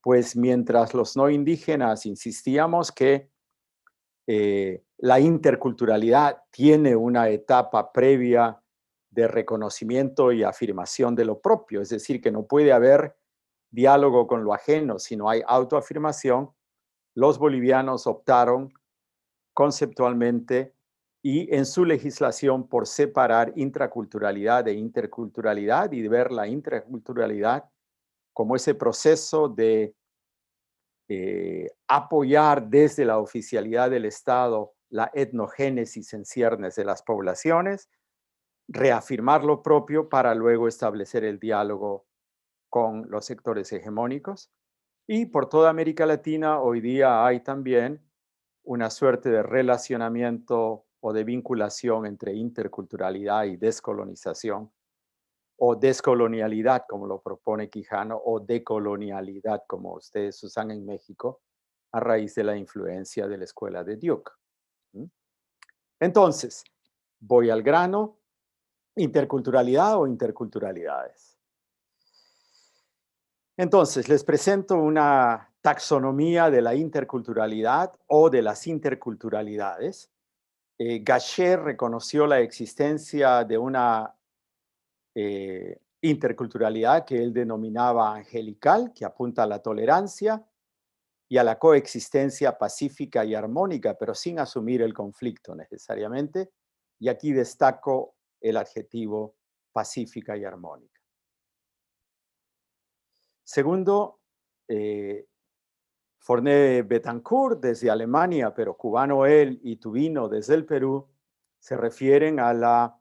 pues mientras los no indígenas insistíamos que la interculturalidad tiene una etapa previa de reconocimiento y afirmación de lo propio, es decir, que no puede haber diálogo con lo ajeno si no hay autoafirmación. Los bolivianos optaron conceptualmente y en su legislación por separar intraculturalidad de interculturalidad y ver la intraculturalidad como ese proceso de apoyar desde la oficialidad del Estado la etnogénesis en ciernes de las poblaciones, reafirmar lo propio para luego establecer el diálogo con los sectores hegemónicos. Y por toda América Latina hoy día hay también una suerte de relacionamiento o de vinculación entre interculturalidad y descolonización, o descolonialidad, como lo propone Quijano, o decolonialidad, como ustedes usan en México, a raíz de la influencia de la escuela de Duke. Entonces, voy al grano: interculturalidad o interculturalidades. Entonces, les presento una taxonomía de la interculturalidad o de las interculturalidades. Gachet reconoció la existencia de una interculturalidad que él denominaba angelical, que apunta a la tolerancia y a la coexistencia pacífica y armónica, pero sin asumir el conflicto necesariamente. Y aquí destaco el adjetivo pacífica y armónica. Segundo, Forné Betancourt desde Alemania, pero cubano él, y Tubino desde el Perú, se refieren a la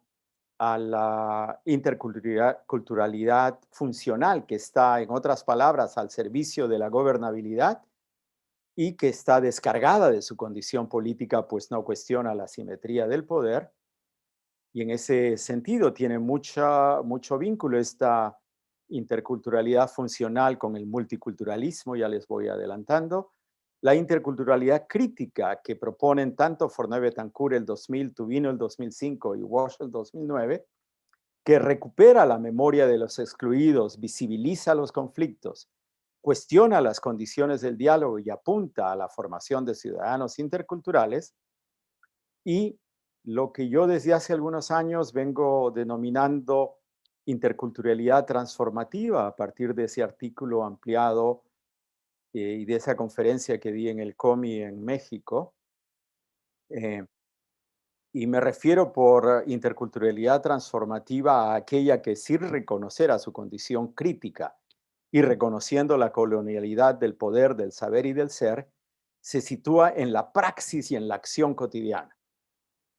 interculturalidad funcional, que está, en otras palabras, al servicio de la gobernabilidad y que está descargada de su condición política, pues no cuestiona la simetría del poder. Y en ese sentido tiene mucho vínculo esta interculturalidad funcional con el multiculturalismo, ya les voy adelantando. La interculturalidad crítica que proponen tanto Forné Betancourt el 2000, Tubino el 2005 y Walsh el 2009, que recupera la memoria de los excluidos, visibiliza los conflictos, cuestiona las condiciones del diálogo y apunta a la formación de ciudadanos interculturales. Y lo que yo desde hace algunos años vengo denominando interculturalidad transformativa a partir de ese artículo ampliado y de esa conferencia que di en el COMI en México. Y me refiero por interculturalidad transformativa a aquella que, sin reconocer a su condición crítica y reconociendo la colonialidad del poder, del saber y del ser, se sitúa en la praxis y en la acción cotidiana.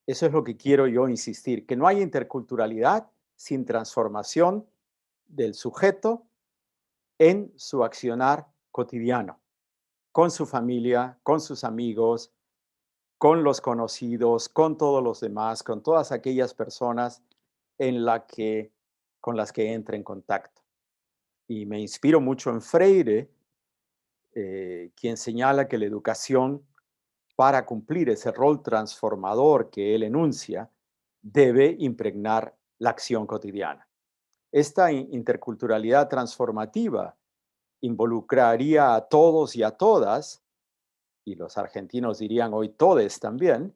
Eso es lo que quiero yo insistir, que no hay interculturalidad sin transformación del sujeto en su accionar cotidiano, con su familia, con sus amigos, con los conocidos, con todos los demás, con todas aquellas personas con las que entra en contacto. Y me inspiro mucho en Freire, quien señala que la educación, para cumplir ese rol transformador que él enuncia, debe impregnar la acción cotidiana. Esta interculturalidad transformativa involucraría a todos y a todas, y los argentinos dirían hoy todes también,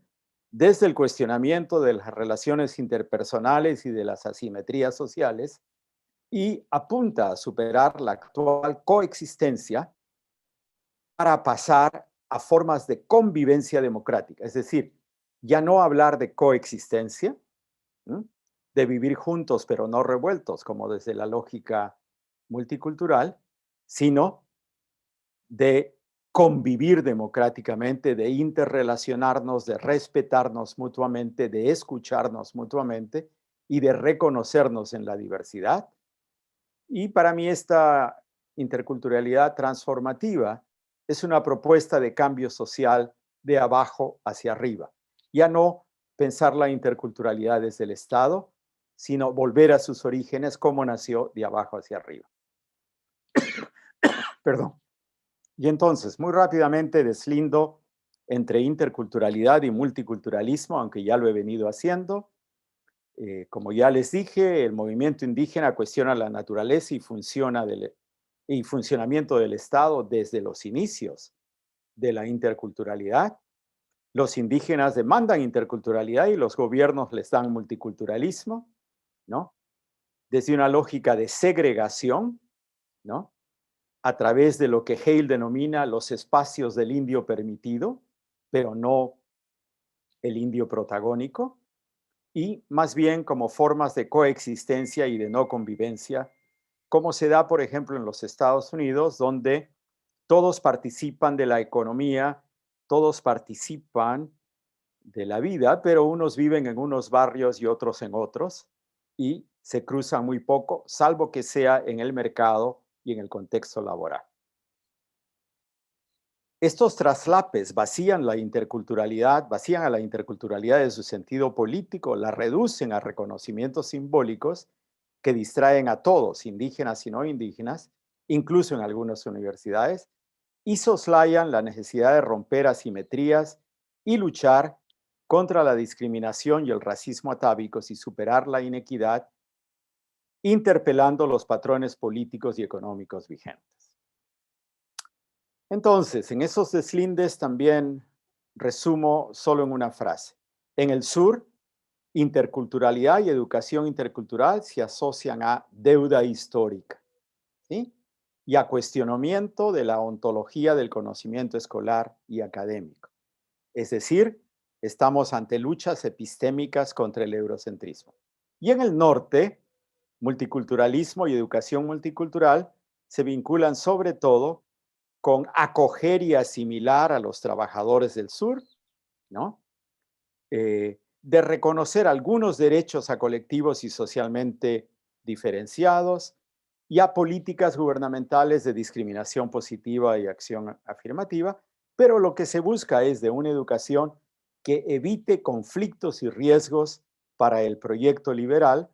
desde el cuestionamiento de las relaciones interpersonales y de las asimetrías sociales, y apunta a superar la actual coexistencia para pasar a formas de convivencia democrática. Es decir, ya no hablar de coexistencia, de vivir juntos pero no revueltos, como desde la lógica multicultural, sino de convivir democráticamente, de interrelacionarnos, de respetarnos mutuamente, de escucharnos mutuamente y de reconocernos en la diversidad. Y para mí esta interculturalidad transformativa es una propuesta de cambio social de abajo hacia arriba. Ya no pensar la interculturalidad desde el Estado, sino volver a sus orígenes, cómo nació de abajo hacia arriba. Perdón. Y entonces, muy rápidamente deslindo entre interculturalidad y multiculturalismo, aunque ya lo he venido haciendo. Como ya les dije, el movimiento indígena cuestiona la naturaleza y funcionamiento del Estado desde los inicios de la interculturalidad. Los indígenas demandan interculturalidad y los gobiernos les dan multiculturalismo, ¿no? Desde una lógica de segregación, ¿no? A través de lo que Hale denomina los espacios del indio permitido, pero no el indio protagónico, y más bien como formas de coexistencia y de no convivencia, como se da, por ejemplo, en los Estados Unidos, donde todos participan de la economía, todos participan de la vida, pero unos viven en unos barrios y otros en otros, y se cruzan muy poco, salvo que sea en el mercado y en el contexto laboral. Estos traslapes vacían a la interculturalidad de su sentido político, la reducen a reconocimientos simbólicos que distraen a todos, indígenas y no indígenas, incluso en algunas universidades, y soslayan la necesidad de romper asimetrías y luchar contra la discriminación y el racismo atávicos y superar la inequidad, interpelando los patrones políticos y económicos vigentes. Entonces, en esos deslindes también resumo solo en una frase. En el sur, interculturalidad y educación intercultural se asocian a deuda histórica, ¿sí? Y a cuestionamiento de la ontología del conocimiento escolar y académico. Es decir, estamos ante luchas epistémicas contra el eurocentrismo. Y en el norte, multiculturalismo y educación multicultural se vinculan sobre todo con acoger y asimilar a los trabajadores del sur, ¿no? De reconocer algunos derechos a colectivos y socialmente diferenciados y a políticas gubernamentales de discriminación positiva y acción afirmativa, pero lo que se busca es de una educación que evite conflictos y riesgos para el proyecto liberal,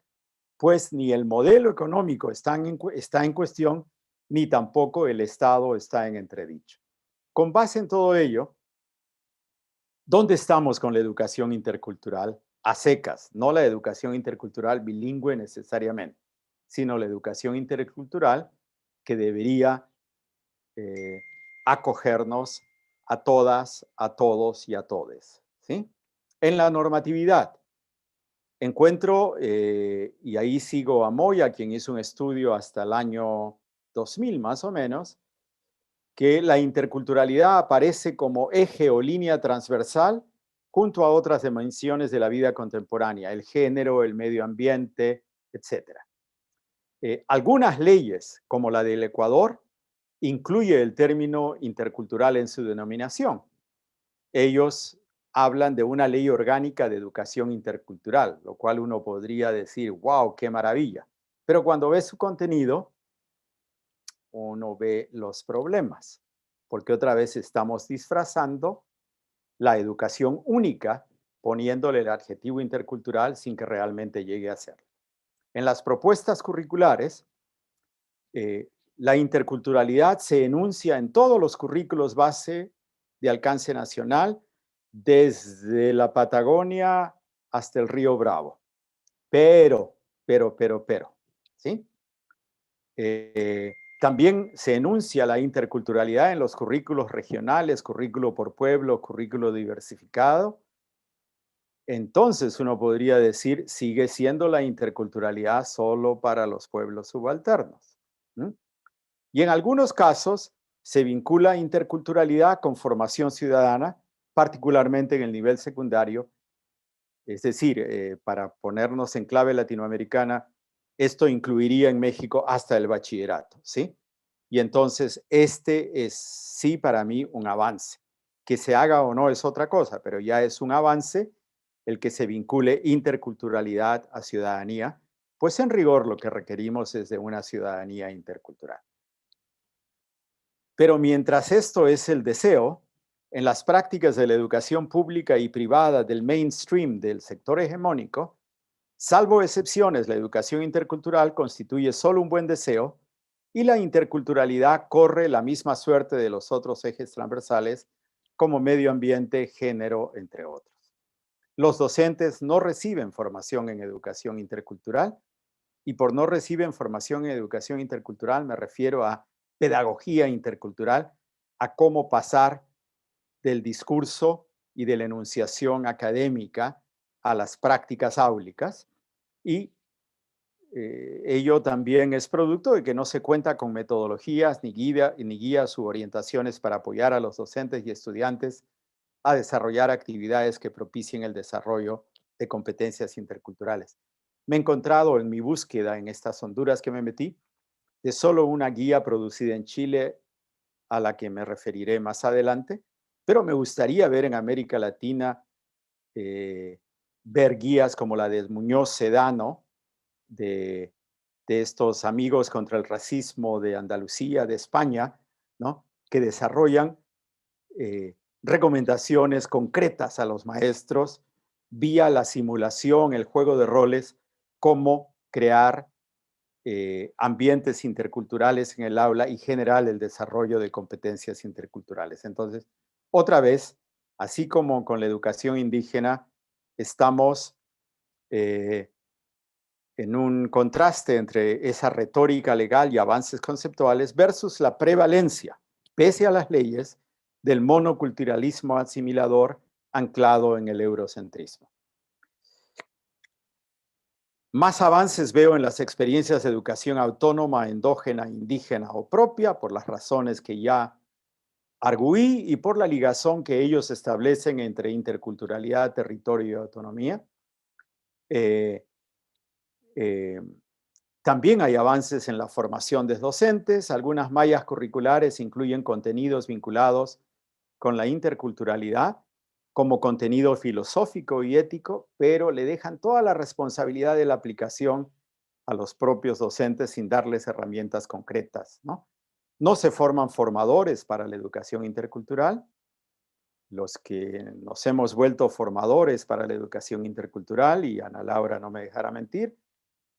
pues ni el modelo económico está en cuestión, ni tampoco el Estado está en entredicho. Con base en todo ello, ¿dónde estamos con la educación intercultural? A secas, no la educación intercultural bilingüe necesariamente, sino la educación intercultural que debería acogernos a todas, a todos y a todes, ¿sí? En la normatividad, encuentro, y ahí sigo a Moya, quien hizo un estudio hasta el año 2000 más o menos, que la interculturalidad aparece como eje o línea transversal junto a otras dimensiones de la vida contemporánea, el género, el medio ambiente, etc. Algunas leyes, como la del Ecuador, incluye el término intercultural en su denominación. Ellos hablan de una ley orgánica de educación intercultural, lo cual uno podría decir, wow, qué maravilla. Pero cuando ve su contenido, uno ve los problemas, porque otra vez estamos disfrazando la educación única, poniéndole el adjetivo intercultural sin que realmente llegue a serlo. En las propuestas curriculares, la interculturalidad se enuncia en todos los currículos base de alcance nacional, desde la Patagonia hasta el Río Bravo. Pero, ¿sí? También se enuncia la interculturalidad en los currículos regionales, currículo por pueblo, currículo diversificado. Entonces uno podría decir, sigue siendo la interculturalidad solo para los pueblos subalternos. ¿Mm? Y en algunos casos se vincula interculturalidad con formación ciudadana, particularmente en el nivel secundario. Es decir, para ponernos en clave latinoamericana, esto incluiría en México hasta el bachillerato, ¿sí? Y entonces este es sí para mí un avance. Que se haga o no es otra cosa, pero ya es un avance el que se vincule interculturalidad a ciudadanía, pues en rigor lo que requerimos es de una ciudadanía intercultural. Pero mientras esto es el deseo, en las prácticas de la educación pública y privada del mainstream del sector hegemónico, salvo excepciones, la educación intercultural constituye solo un buen deseo y la interculturalidad corre la misma suerte de los otros ejes transversales como medio ambiente, género, entre otros. Los docentes no reciben formación en educación intercultural y por no reciben formación en educación intercultural me refiero a pedagogía intercultural, a cómo pasar del discurso y de la enunciación académica a las prácticas áulicas y ello también es producto de que no se cuenta con metodologías ni guías u orientaciones para apoyar a los docentes y estudiantes a desarrollar actividades que propicien el desarrollo de competencias interculturales. Me he encontrado en mi búsqueda en estas Honduras que me metí de solo una guía producida en Chile a la que me referiré más adelante, pero me gustaría ver en América Latina ver guías como la de Muñoz Sedano, de estos amigos contra el racismo de Andalucía, de España, ¿no? Que desarrollan recomendaciones concretas a los maestros vía la simulación, el juego de roles, cómo crear ambientes interculturales en el aula y generar el desarrollo de competencias interculturales. Entonces, otra vez, así como con la educación indígena, estamos en un contraste entre esa retórica legal y avances conceptuales versus la prevalencia, pese a las leyes, del monoculturalismo asimilador anclado en el eurocentrismo. Más avances veo en las experiencias de educación autónoma, endógena, indígena o propia, por las razones que ya arguí y por la ligazón que ellos establecen entre interculturalidad, territorio y autonomía. También hay avances en la formación de docentes. Algunas mallas curriculares incluyen contenidos vinculados con la interculturalidad como contenido filosófico y ético, pero le dejan toda la responsabilidad de la aplicación a los propios docentes sin darles herramientas concretas, ¿no? No se forman formadores para la educación intercultural. Los que nos hemos vuelto formadores para la educación intercultural, y Ana Laura no me dejará mentir,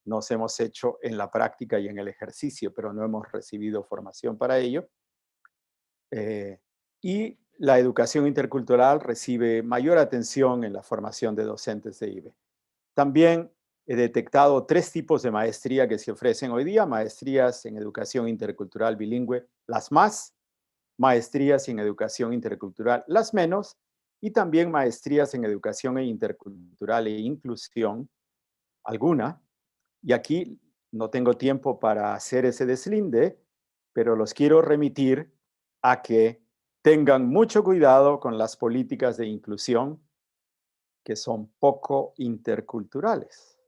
nos hemos hecho en la práctica y en el ejercicio, pero no hemos recibido formación para ello. Y la educación intercultural recibe mayor atención en la formación de docentes de IBE. También he detectado 3 tipos de maestría que se ofrecen hoy día: maestrías en educación intercultural bilingüe, las más, maestrías en educación intercultural, las menos, y también maestrías en educación intercultural e inclusión, alguna. Y aquí no tengo tiempo para hacer ese deslinde, pero los quiero remitir a que tengan mucho cuidado con las políticas de inclusión que son poco interculturales,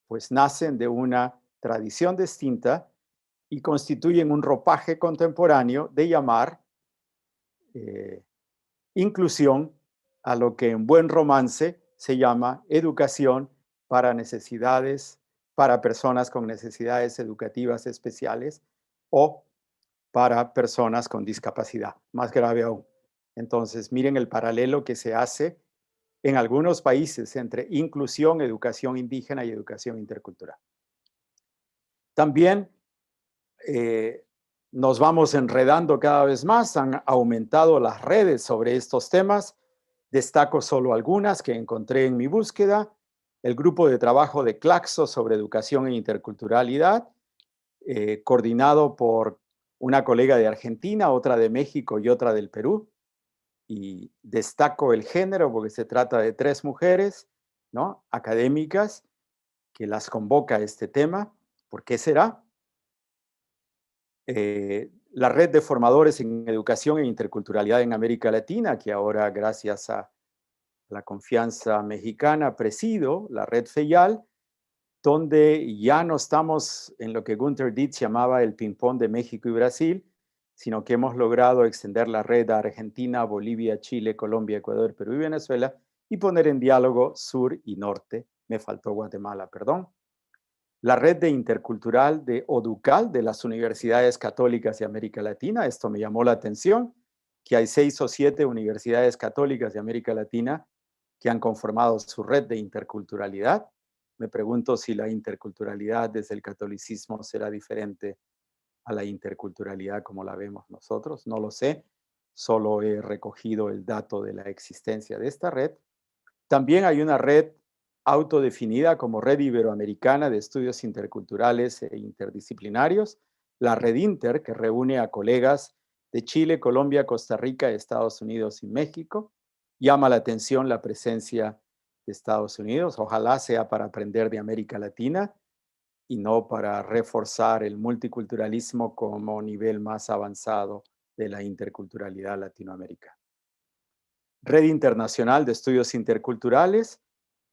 pues nacen de una tradición distinta y constituyen un ropaje contemporáneo de llamar inclusión a lo que en buen romance se llama educación para necesidades, para personas con necesidades educativas especiales o para personas con discapacidad, más grave aún. Entonces, miren el paralelo que se hace en algunos países entre inclusión, educación indígena y educación intercultural. También nos vamos enredando cada vez más, han aumentado las redes sobre estos temas. Destaco solo algunas que encontré en mi búsqueda: el grupo de trabajo de Claxo sobre educación e interculturalidad, coordinado por una colega de Argentina, otra de México y otra del Perú. Y destaco el género porque se trata de 3 mujeres, ¿no?, académicas, que las convoca a este tema. ¿Por qué será? La red de formadores en educación e interculturalidad en América Latina, que ahora, gracias a la confianza mexicana, presido, la red FEIAL, donde ya no estamos en lo que Gunther Dietz llamaba el ping-pong de México y Brasil, sino que hemos logrado extender la red a Argentina, Bolivia, Chile, Colombia, Ecuador, Perú y Venezuela, y poner en diálogo sur y norte. Me faltó Guatemala, perdón. La red de intercultural de ODUCAL, de las Universidades Católicas de América Latina, esto me llamó la atención, que hay 6 o 7 universidades católicas de América Latina que han conformado su red de interculturalidad. Me pregunto si la interculturalidad desde el catolicismo será diferente a la interculturalidad como la vemos nosotros. No lo sé, solo he recogido el dato de la existencia de esta red. También hay una red autodefinida como Red Iberoamericana de Estudios Interculturales e Interdisciplinarios, la Red Inter, que reúne a colegas de Chile, Colombia, Costa Rica, Estados Unidos y México. Llama la atención la presencia de Estados Unidos. Ojalá sea para aprender de América Latina y no para reforzar el multiculturalismo como nivel más avanzado de la interculturalidad latinoamericana. Red Internacional de Estudios Interculturales,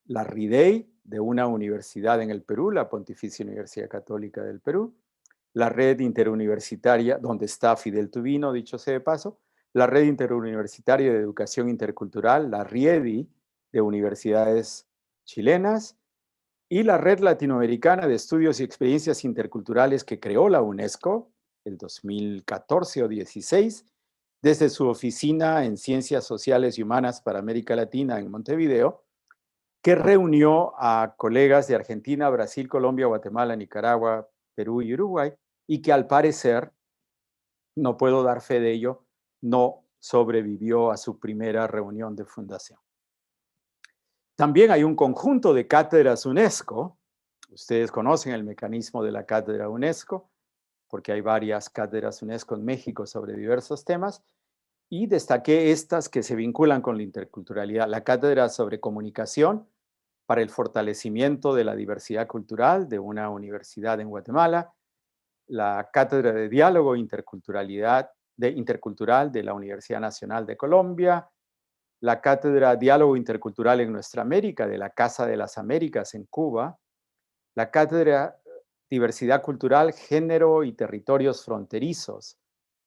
la RIDEI, de una universidad en el Perú, la Pontificia Universidad Católica del Perú, la Red Interuniversitaria, donde está Fidel Tubino, dicho sea de paso, la Red Interuniversitaria de Educación Intercultural, la RIEDI, de universidades chilenas, y la Red Latinoamericana de Estudios y Experiencias Interculturales que creó la UNESCO el 2014 o 16, desde su oficina en Ciencias Sociales y Humanas para América Latina en Montevideo, que reunió a colegas de Argentina, Brasil, Colombia, Guatemala, Nicaragua, Perú y Uruguay, y que al parecer, no puedo dar fe de ello, no sobrevivió a su primera reunión de fundación. También hay un conjunto de cátedras UNESCO. Ustedes conocen el mecanismo de la cátedra UNESCO, porque hay varias cátedras UNESCO en México sobre diversos temas, y destaqué estas que se vinculan con la interculturalidad. La cátedra sobre comunicación para el fortalecimiento de la diversidad cultural de una universidad en Guatemala, la cátedra de diálogo intercultural de la Universidad Nacional de Colombia, la cátedra Diálogo Intercultural en Nuestra América de la Casa de las Américas en Cuba, la cátedra Diversidad Cultural, Género y Territorios Fronterizos,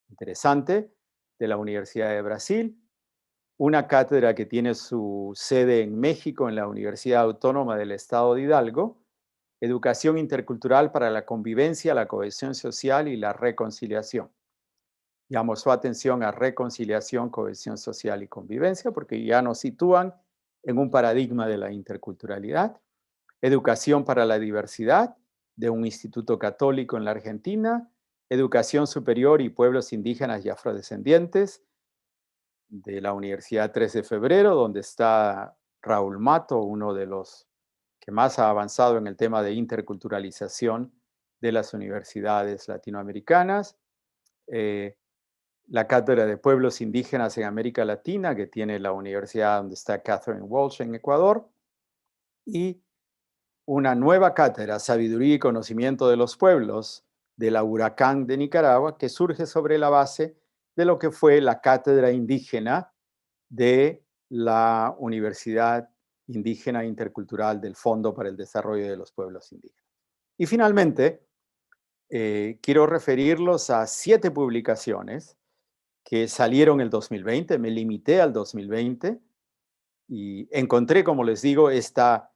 interesante, de la Universidad de Brasil, una cátedra que tiene su sede en México en la Universidad Autónoma del Estado de Hidalgo, Educación Intercultural para la Convivencia, la Cohesión Social y la Reconciliación. Llamo su atención a reconciliación, cohesión social y convivencia, porque ya nos sitúan en un paradigma de la interculturalidad. Educación para la diversidad, de un instituto católico en la Argentina. Educación superior y pueblos indígenas y afrodescendientes, de la Universidad 3 de Febrero, donde está Raúl Mato, uno de los que más ha avanzado en el tema de interculturalización de las universidades latinoamericanas. La Cátedra de Pueblos Indígenas en América Latina, que tiene la universidad donde está Catherine Walsh en Ecuador, y una nueva cátedra, Sabiduría y Conocimiento de los Pueblos, de la Huracán de Nicaragua, que surge sobre la base de lo que fue la Cátedra Indígena de la Universidad Indígena Intercultural del Fondo para el Desarrollo de los Pueblos Indígenas. Y finalmente, quiero referirlos a 7 publicaciones que salieron el 2020, me limité al 2020 y encontré, como les digo, esta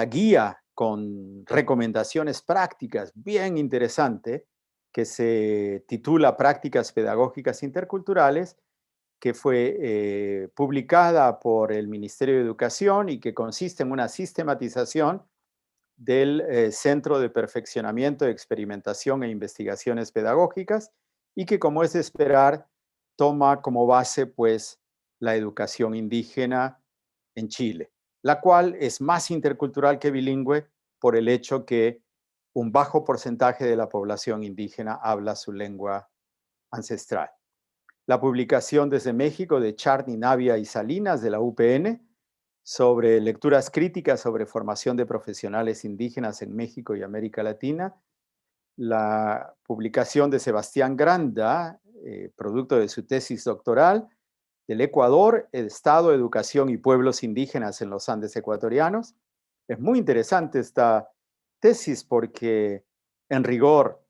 guía con recomendaciones prácticas bien interesante que se titula Prácticas Pedagógicas Interculturales, que fue publicada por el Ministerio de Educación y que consiste en una sistematización del Centro de Perfeccionamiento, Experimentación e Investigaciones Pedagógicas y que, como es de esperar, toma como base pues la educación indígena en Chile, la cual es más intercultural que bilingüe por el hecho que un bajo porcentaje de la población indígena habla su lengua ancestral. La publicación desde México de Charny, Navia y Salinas de la UPN sobre lecturas críticas sobre formación de profesionales indígenas en México y América Latina, la publicación de Sebastián Granda, producto de su tesis doctoral, del Ecuador, el Estado, Educación y Pueblos Indígenas en los Andes Ecuatorianos. Es muy interesante esta tesis porque, en rigor,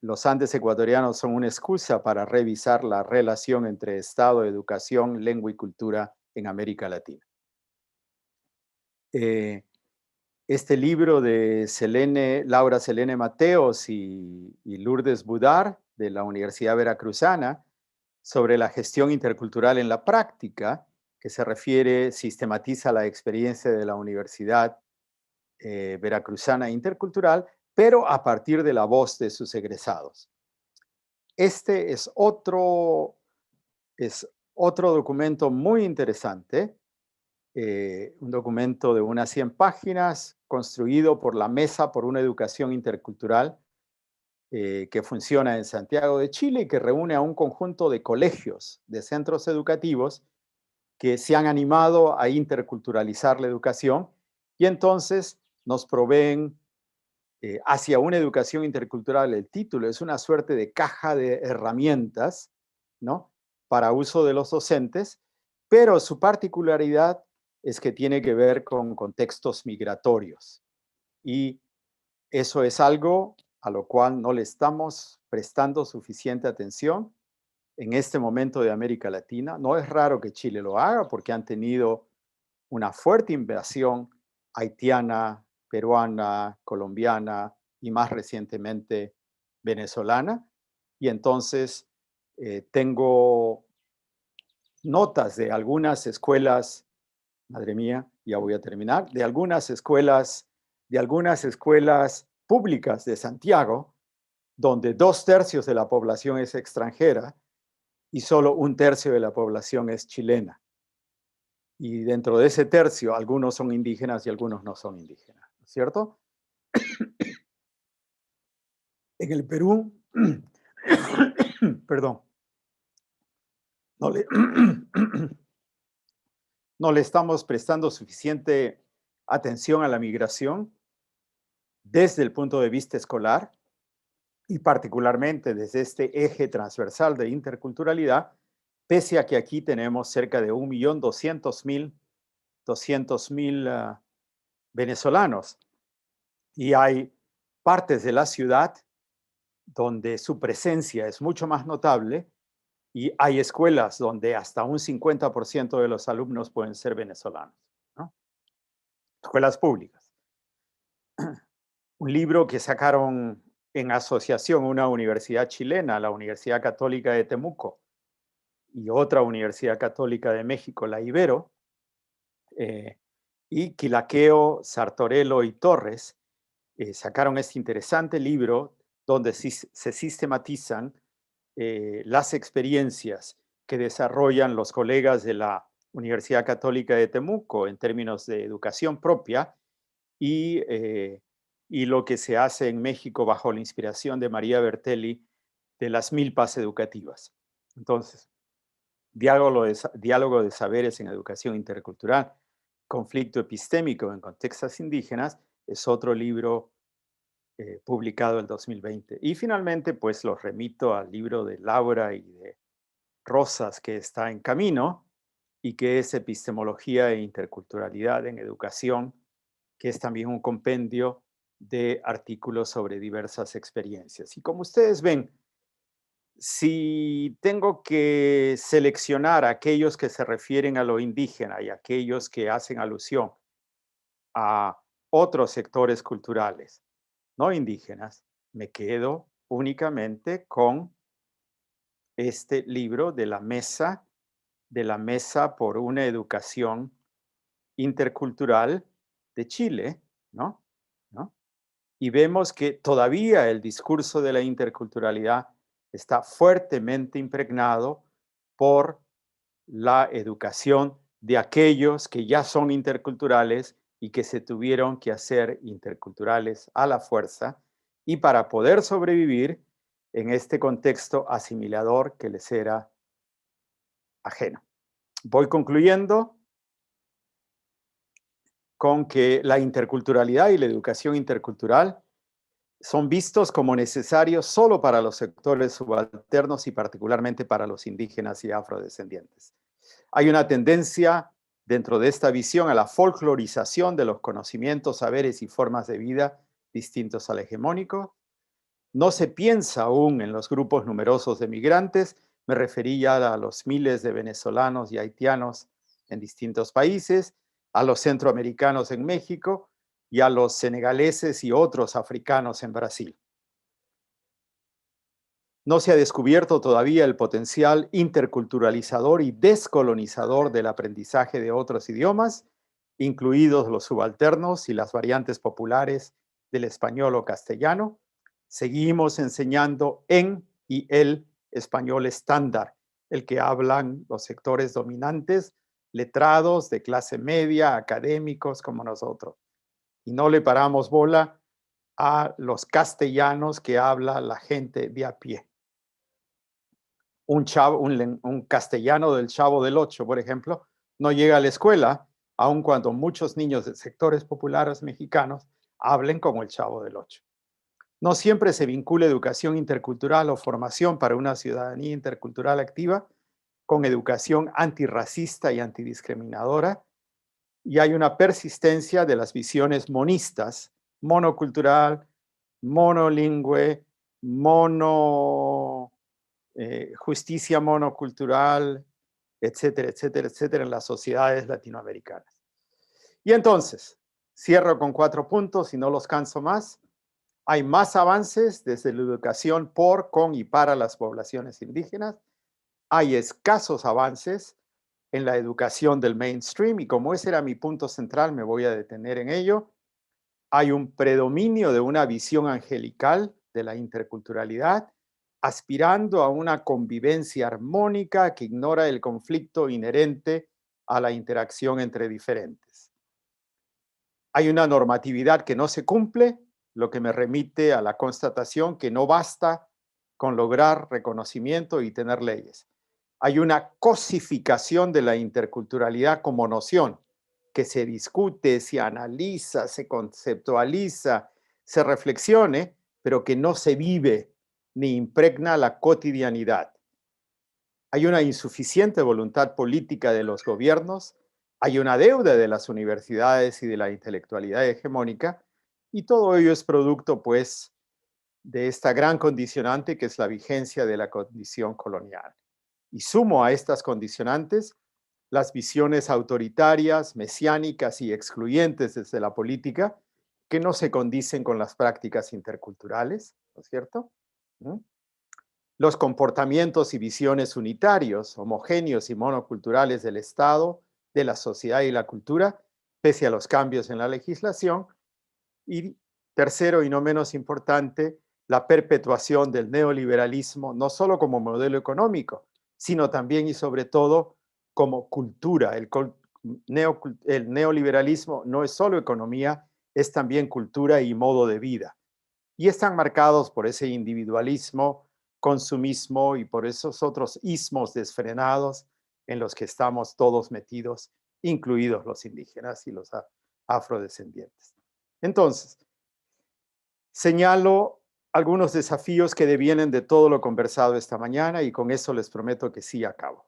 los Andes ecuatorianos son una excusa para revisar la relación entre Estado, educación, lengua y cultura en América Latina. Este libro de Laura Selene Mateos y Lourdes Budar, de la Universidad Veracruzana, sobre la gestión intercultural en la práctica, que se refiere, sistematiza la experiencia de la Universidad Veracruzana Intercultural, pero a partir de la voz de sus egresados. Este es otro documento muy interesante, un documento de unas 100 páginas, construido por la Mesa por una Educación Intercultural, que funciona en Santiago de Chile y que reúne a un conjunto de colegios, de centros educativos, que se han animado a interculturalizar la educación y entonces nos proveen hacia una educación intercultural. El título es una suerte de caja de herramientas, ¿no?, para uso de los docentes, pero su particularidad es que tiene que ver con contextos migratorios. Y eso es algo a lo cual no le estamos prestando suficiente atención en este momento de América Latina. No es raro que Chile lo haga porque han tenido una fuerte invasión haitiana, peruana, colombiana y más recientemente venezolana. Y entonces tengo notas de algunas escuelas, madre mía, ya voy a terminar, de algunas escuelas públicas de Santiago, donde 2/3 de la población es extranjera y solo 1/3 de la población es chilena. Y dentro de ese tercio, algunos son indígenas y algunos no son indígenas, ¿no es cierto? En el Perú, perdón, no le, no le estamos prestando suficiente atención a la migración desde el punto de vista escolar y particularmente desde este eje transversal de interculturalidad, pese a que aquí tenemos cerca de 1.200.000 venezolanos y hay partes de la ciudad donde su presencia es mucho más notable y hay escuelas donde hasta un 50% de los alumnos pueden ser venezolanos, ¿no? Escuelas públicas. Un libro que sacaron en asociación una universidad chilena, la Universidad Católica de Temuco, y otra Universidad Católica de México, la Ibero, y Quilaqueo, Sartorello y Torres, sacaron este interesante libro donde se sistematizan las experiencias que desarrollan los colegas de la Universidad Católica de Temuco en términos de educación propia y lo que se hace en México bajo la inspiración de María Bertelli de las milpas educativas. Entonces, diálogo de saberes en educación intercultural, conflicto epistémico en contextos indígenas, es otro libro publicado en 2020. Y finalmente, pues los remito al libro de Laura y de Rosas, que está en camino y que es Epistemología e Interculturalidad en Educación, que es también un compendio de artículos sobre diversas experiencias. Y como ustedes ven, si tengo que seleccionar aquellos que se refieren a lo indígena y aquellos que hacen alusión a otros sectores culturales no indígenas, me quedo únicamente con este libro de la Mesa por una Educación Intercultural de Chile, ¿no? ¿No? Y vemos que todavía el discurso de la interculturalidad está fuertemente impregnado por la educación de aquellos que ya son interculturales y que se tuvieron que hacer interculturales a la fuerza y para poder sobrevivir en este contexto asimilador que les era ajeno. Voy concluyendo con que la interculturalidad y la educación intercultural son vistos como necesarios solo para los sectores subalternos y particularmente para los indígenas y afrodescendientes. Hay una tendencia dentro de esta visión a la folclorización de los conocimientos, saberes y formas de vida distintos al hegemónico. No se piensa aún en los grupos numerosos de migrantes, me refería a los miles de venezolanos y haitianos en distintos países, a los centroamericanos en México y a los senegaleses y otros africanos en Brasil. No se ha descubierto todavía el potencial interculturalizador y descolonizador del aprendizaje de otros idiomas, incluidos los subalternos y las variantes populares del español o castellano. Seguimos enseñando en y el español estándar, el que hablan los sectores dominantes, letrados de clase media, académicos como nosotros. Y no le paramos bola a los castellanos que habla la gente de a pie. Un castellano del Chavo del Ocho, por ejemplo, no llega a la escuela, aun cuando muchos niños de sectores populares mexicanos hablen como el Chavo del Ocho. No siempre se vincula educación intercultural o formación para una ciudadanía intercultural activa con educación antirracista y antidiscriminadora, y hay una persistencia de las visiones monistas, monocultural, monolingüe, justicia monocultural, etcétera, etcétera, etcétera, en las sociedades latinoamericanas. Y entonces, cierro con 4 puntos y no los canso más. Hay más avances desde la educación por, con y para las poblaciones indígenas. Hay escasos avances en la educación del mainstream y como ese era mi punto central, me voy a detener en ello. Hay un predominio de una visión angelical de la interculturalidad, aspirando a una convivencia armónica que ignora el conflicto inherente a la interacción entre diferentes. Hay una normatividad que no se cumple, lo que me remite a la constatación que no basta con lograr reconocimiento y tener leyes. Hay una cosificación de la interculturalidad como noción que se discute, se analiza, se conceptualiza, se reflexione, pero que no se vive ni impregna la cotidianidad. Hay una insuficiente voluntad política de los gobiernos, hay una deuda de las universidades y de la intelectualidad hegemónica, y todo ello es producto, pues, de esta gran condicionante que es la vigencia de la condición colonial. Y sumo a estas condicionantes las visiones autoritarias, mesiánicas y excluyentes desde la política que no se condicen con las prácticas interculturales, ¿no es cierto? Los comportamientos y visiones unitarios, homogéneos y monoculturales del Estado, de la sociedad y la cultura, pese a los cambios en la legislación. Y tercero y no menos importante, la perpetuación del neoliberalismo, no solo como modelo económico, sino también y sobre todo como cultura. El neoliberalismo no es solo economía, es también cultura y modo de vida. Y están marcados por ese individualismo, consumismo y por esos otros ismos desfrenados en los que estamos todos metidos, incluidos los indígenas y los afrodescendientes. Entonces, señalo algunos desafíos que devienen de todo lo conversado esta mañana y con eso les prometo que sí acabo.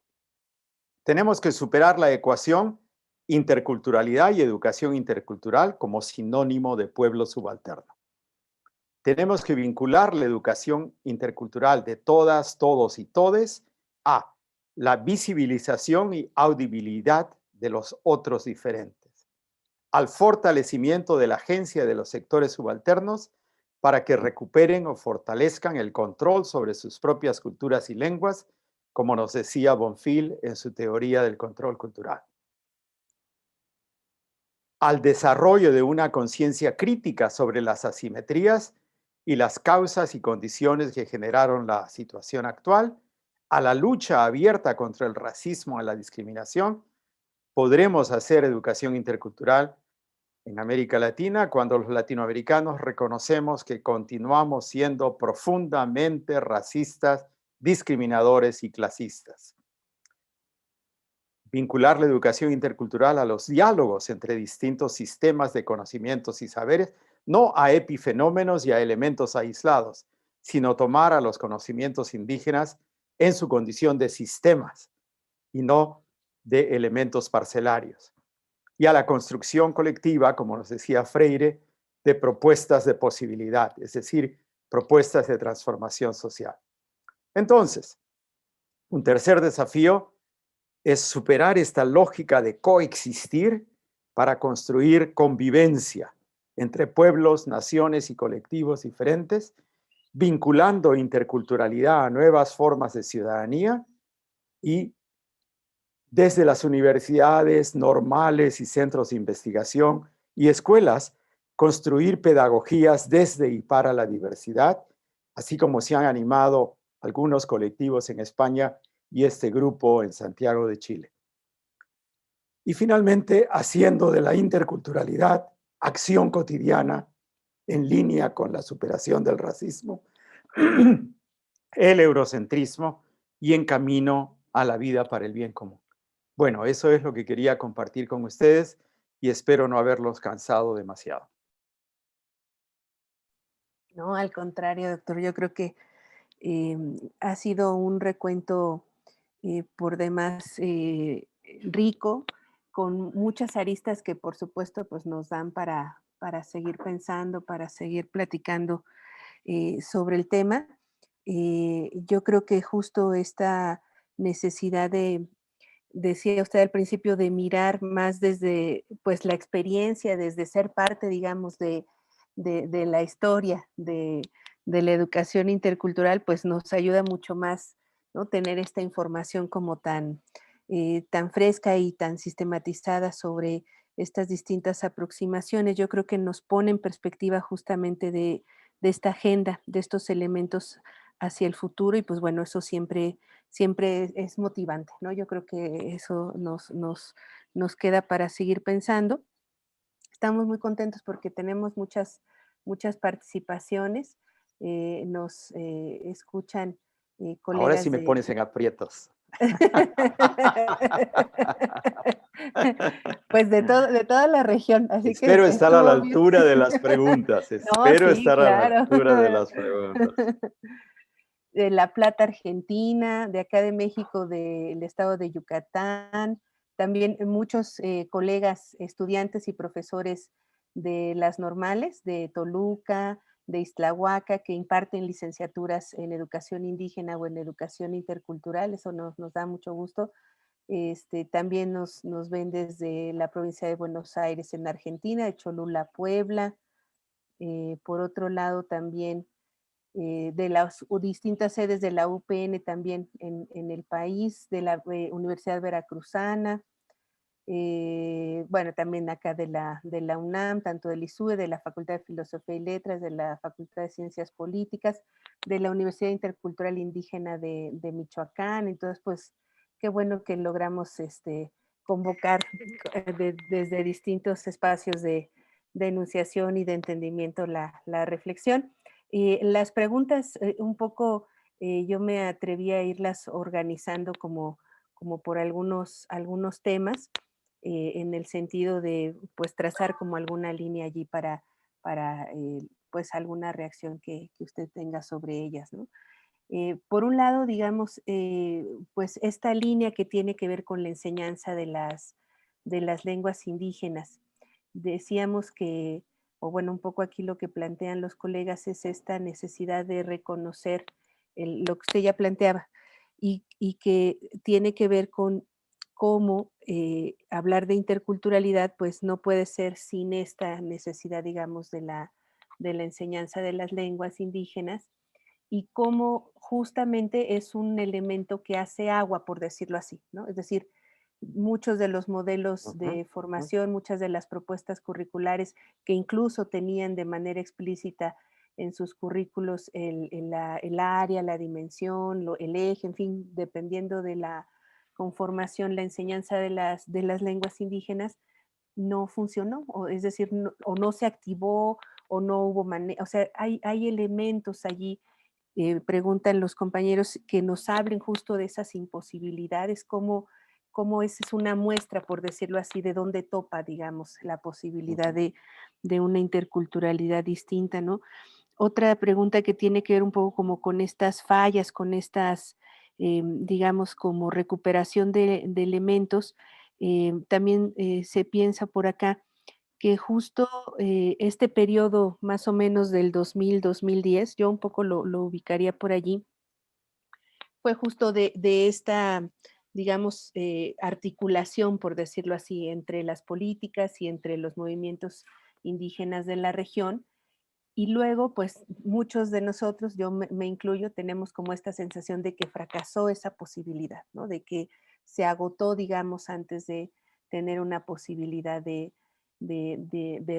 Tenemos que superar la ecuación interculturalidad y educación intercultural como sinónimo de pueblo subalterno. Tenemos que vincular la educación intercultural de todas, todos y todes a la visibilización y audibilidad de los otros diferentes, al fortalecimiento de la agencia de los sectores subalternos para que recuperen o fortalezcan el control sobre sus propias culturas y lenguas, como nos decía Bonfil en su teoría del control cultural. Al desarrollo de una conciencia crítica sobre las asimetrías y las causas y condiciones que generaron la situación actual, a la lucha abierta contra el racismo y la discriminación, podremos hacer educación intercultural en América Latina cuando los latinoamericanos reconocemos que continuamos siendo profundamente racistas, discriminadores y clasistas. Vincular la educación intercultural a los diálogos entre distintos sistemas de conocimientos y saberes, no a epifenómenos y a elementos aislados, sino tomar a los conocimientos indígenas en su condición de sistemas y no de elementos parcelarios. Y a la construcción colectiva, como nos decía Freire, de propuestas de posibilidad, es decir, propuestas de transformación social. Entonces, un tercer desafío es superar esta lógica de coexistir para construir convivencia entre pueblos, naciones y colectivos diferentes vinculando interculturalidad a nuevas formas de ciudadanía y desde las universidades normales y centros de investigación y escuelas, construir pedagogías desde y para la diversidad, así como se han animado algunos colectivos en España y este grupo en Santiago de Chile. Y finalmente, haciendo de la interculturalidad acción cotidiana en línea con la superación del racismo, el eurocentrismo y en camino a la vida para el bien común. Bueno, eso es lo que quería compartir con ustedes y espero no haberlos cansado demasiado. No, al contrario, doctor, yo creo que ha sido un recuento por demás rico, con muchas aristas que por supuesto pues nos dan para seguir pensando, para seguir platicando sobre el tema. Yo creo que justo esta necesidad de, decía usted al principio, de mirar más desde pues la experiencia, desde ser parte, digamos, de la historia de la educación intercultural, pues nos ayuda mucho más, ¿no? Tener esta información como tan fresca y tan sistematizada sobre estas distintas aproximaciones. Yo creo que nos pone en perspectiva justamente de esta agenda, de estos elementos hacia el futuro y pues bueno, eso siempre es motivante, ¿no? Yo creo que eso nos queda para seguir pensando. Estamos muy contentos porque tenemos muchas participaciones, nos escuchan Ahora sí colegas me de... pones en aprietos. Pues de toda la región, así que Espero estar a la estuvo bien. altura de las preguntas. No, Espero sí, estar a la claro. altura de las preguntas. De La Plata, Argentina, de acá de México, del estado de Yucatán, también muchos colegas, estudiantes y profesores de las normales, de Toluca, de Ixtlahuaca, que imparten licenciaturas en educación indígena o en educación intercultural, eso nos da mucho gusto. También nos ven desde la provincia de Buenos Aires en Argentina, de Cholula, Puebla. Por otro lado, también de las distintas sedes de la UPN también en el país, de la Universidad Veracruzana, bueno, también acá de la UNAM, tanto del ISUE, de la Facultad de Filosofía y Letras, de la Facultad de Ciencias Políticas, de la Universidad Intercultural Indígena de Michoacán. Entonces, pues, qué bueno que logramos convocar desde distintos espacios de enunciación y de entendimiento la reflexión. Las preguntas, un poco, yo me atreví a irlas organizando como por algunos temas en el sentido de pues trazar como alguna línea allí para pues alguna reacción que usted tenga sobre ellas, ¿no? Por un lado, digamos, pues esta línea que tiene que ver con la enseñanza de las lenguas indígenas. Decíamos que, o bueno, un poco aquí lo que plantean los colegas es esta necesidad de reconocer lo que usted ya planteaba y que tiene que ver con cómo hablar de interculturalidad pues no puede ser sin esta necesidad, digamos, de la enseñanza de las lenguas indígenas y cómo justamente es un elemento que hace agua, por decirlo así, ¿no? Es decir, muchos de los modelos Ujú, de ujú. formación, muchas de las propuestas curriculares que incluso tenían de manera explícita en sus currículos el área, la dimensión, el eje, en fin, dependiendo de la conformación, la enseñanza de las lenguas indígenas, no funcionó, o es decir, o no se activó o no hubo manera, o sea, hay elementos allí preguntan los compañeros que nos hablen justo de esas imposibilidades, cómo esa es una muestra, por decirlo así, de dónde topa, digamos, la posibilidad Ujú. de una interculturalidad distinta, ¿no? Otra pregunta que tiene que ver un poco como con estas fallas, con estas, digamos, como recuperación de elementos, también se piensa por acá que justo este periodo más o menos del 2000-2010, yo un poco lo ubicaría por allí, fue justo de esta, digamos, articulación, por decirlo así, entre las políticas y entre los movimientos indígenas de la región, Y luego, pues muchos de nosotros, yo me incluyo, tenemos como esta sensación de que fracasó esa posibilidad, ¿no? De que se agotó, digamos, antes de tener una posibilidad de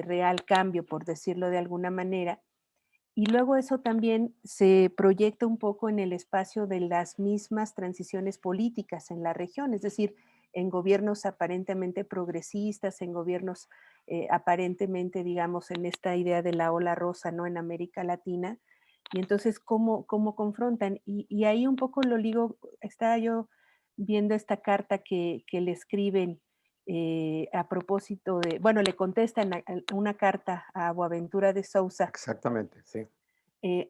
real cambio, por decirlo de alguna manera. Y luego eso también se proyecta un poco en el espacio de las mismas transiciones políticas en la región, es decir, en gobiernos aparentemente progresistas, en gobiernos aparentemente, digamos, en esta idea de la ola rosa, ¿no? En América Latina. Y entonces, ¿cómo confrontan? Y ahí un poco lo digo, estaba yo viendo esta carta que le escriben a propósito de, bueno, le contestan una carta a Boaventura de Sousa, Exactamente, sí.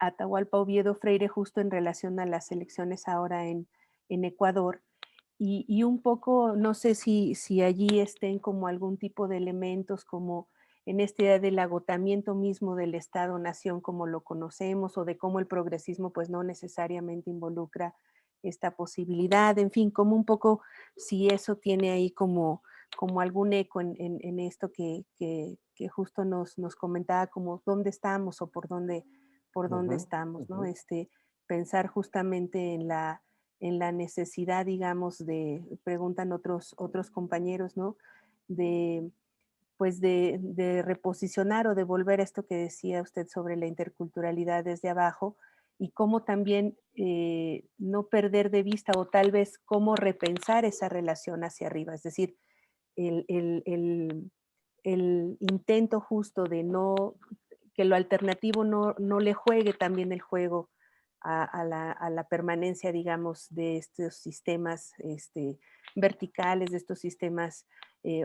Atahualpa Oviedo Freire, justo en relación a las elecciones ahora en Ecuador. Y un poco, no sé si allí estén como algún tipo de elementos como en esta idea del agotamiento mismo del Estado-nación como lo conocemos, o de cómo el progresismo pues no necesariamente involucra esta posibilidad, en fin, como un poco si eso tiene ahí como algún eco en esto que justo nos comentaba, como dónde estamos o por dónde Ujú, estamos, ¿no? ujú. Pensar justamente en la necesidad, digamos, preguntan otros compañeros, ¿no? De, pues de reposicionar o de volver a esto que decía usted sobre la interculturalidad desde abajo y cómo también no perder de vista o tal vez cómo repensar esa relación hacia arriba, es decir, el, el, el, el intento justo de no, que lo alternativo no le juegue también el juego a la permanencia, digamos, de estos sistemas verticales, de estos sistemas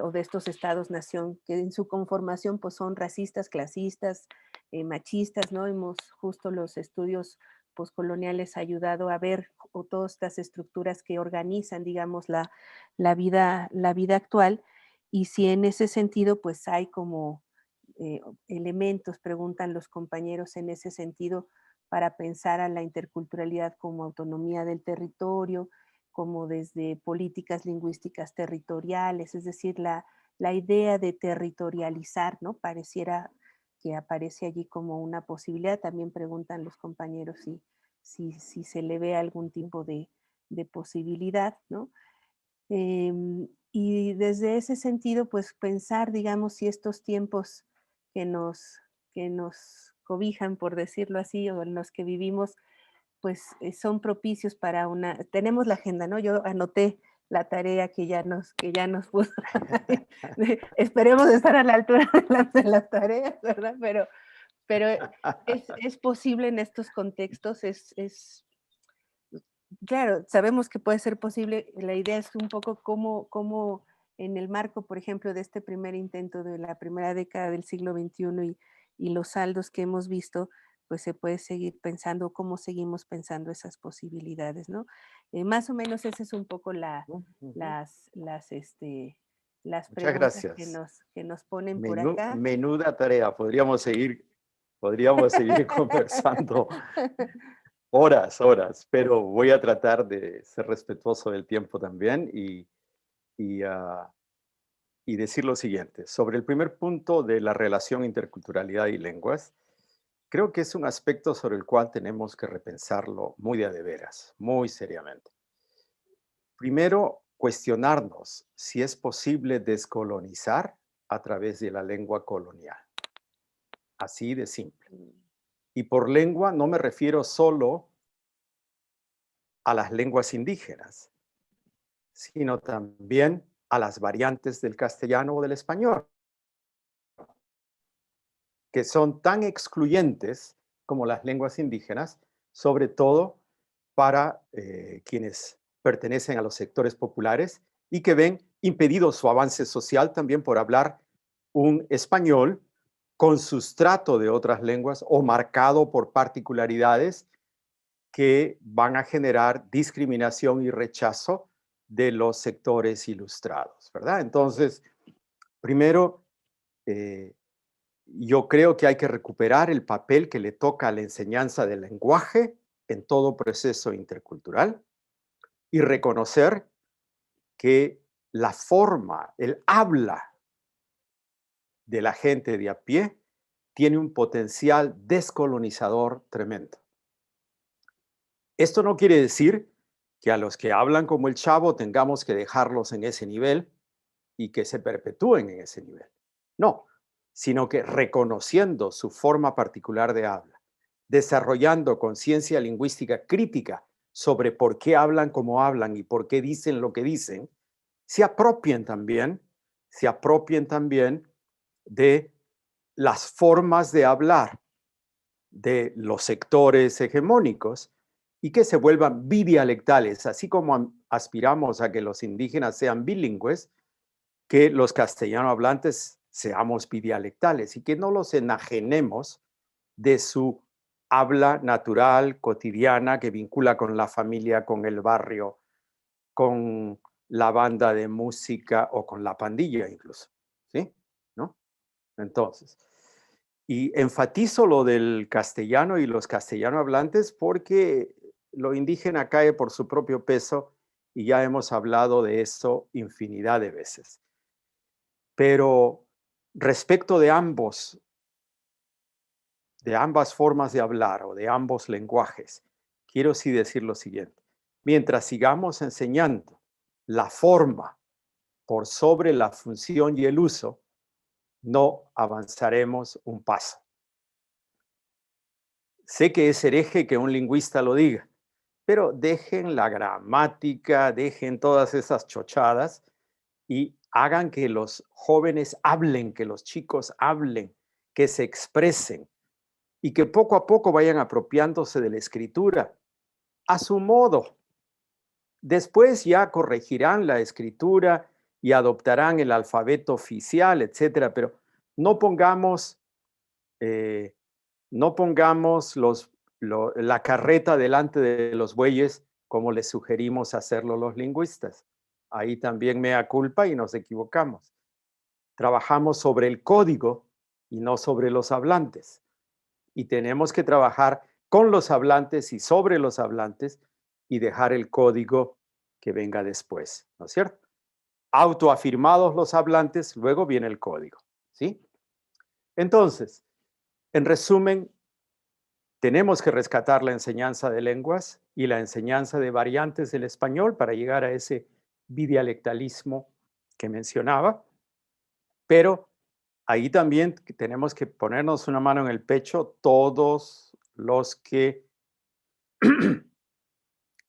o de estos estados-nación que en su conformación pues son racistas, clasistas, machistas, ¿no? Hemos justo los estudios poscoloniales ayudado a ver todas estas estructuras que organizan, digamos, la vida actual y si en ese sentido pues hay como elementos, preguntan los compañeros en ese sentido, para pensar a la interculturalidad como autonomía del territorio, como desde políticas lingüísticas territoriales, es decir, la idea de territorializar, ¿no? Pareciera que aparece allí como una posibilidad. También preguntan los compañeros si se le ve algún tipo de posibilidad, ¿no? Y desde ese sentido, pues pensar, digamos, si estos tiempos que nos, que nos cobijan, por decirlo así, o en los que vivimos, pues son propicios para una, tenemos la agenda, ¿no? Yo anoté la tarea que ya nos puso. Esperemos estar a la altura de las tareas, ¿verdad? Pero es posible en estos contextos, claro, sabemos que puede ser posible. La idea es un poco cómo en el marco, por ejemplo, de este primer intento de la primera década del siglo XXI y los saldos que hemos visto, pues se puede seguir pensando, cómo seguimos pensando esas posibilidades, ¿no? Más o menos esa es un poco Ujú. las Muchas preguntas gracias. que nos ponen por acá. Menuda tarea. Podríamos seguir conversando horas, horas, pero voy a tratar de ser respetuoso del tiempo también y, ah, y decir lo siguiente. Sobre el primer punto de la relación interculturalidad y lenguas, creo que es un aspecto sobre el cual tenemos que repensarlo muy de veras, muy seriamente. Primero, cuestionarnos si es posible descolonizar a través de la lengua colonial. Así de simple. Y por lengua no me refiero solo a las lenguas indígenas, sino también a las variantes del castellano o del español, que son tan excluyentes como las lenguas indígenas, sobre todo para quienes pertenecen a los sectores populares y que ven impedido su avance social también por hablar un español con sustrato de otras lenguas o marcado por particularidades que van a generar discriminación y rechazo de los sectores ilustrados, ¿verdad? Entonces, primero, eh, yo creo que hay que recuperar el papel que le toca a la enseñanza del lenguaje en todo proceso intercultural y reconocer que la forma, el habla de la gente de a pie tiene un potencial descolonizador tremendo. Esto no quiere decir que a los que hablan como el Chavo tengamos que dejarlos en ese nivel y que se perpetúen en ese nivel. No, sino que reconociendo su forma particular de habla, desarrollando conciencia lingüística crítica sobre por qué hablan como hablan y por qué dicen lo que dicen, se apropien también de las formas de hablar de los sectores hegemónicos y que se vuelvan bidialectales, así como aspiramos a que los indígenas sean bilingües, que los castellano hablantes seamos bidialectales y que no los enajenemos de su habla natural, cotidiana, que vincula con la familia, con el barrio, con la banda de música o con la pandilla incluso, ¿sí? ¿No? Entonces, y enfatizo lo del castellano y los castellano hablantes porque lo indígena cae por su propio peso y ya hemos hablado de eso infinidad de veces. Pero respecto de ambas formas de hablar o de ambos lenguajes, quiero sí decir lo siguiente. Mientras sigamos enseñando la forma por sobre la función y el uso, no avanzaremos un paso. Sé que es hereje que un lingüista lo diga, pero dejen la gramática, dejen todas esas chochadas y hagan que los jóvenes hablen, que los chicos hablen, que se expresen y que poco a poco vayan apropiándose de la escritura a su modo. Después ya corregirán la escritura y adoptarán el alfabeto oficial, etcétera, pero no pongamos, la carreta delante de los bueyes como les sugerimos hacerlo los lingüistas. Ahí también mea culpa y nos equivocamos. Trabajamos sobre el código y no sobre los hablantes. Y tenemos que trabajar con los hablantes y sobre los hablantes y dejar el código que venga después, ¿no es cierto? Autoafirmados los hablantes, luego viene el código, ¿sí? Entonces, en resumen, tenemos que rescatar la enseñanza de lenguas y la enseñanza de variantes del español para llegar a ese bidialectalismo que mencionaba, pero ahí también tenemos que ponernos una mano en el pecho todos los que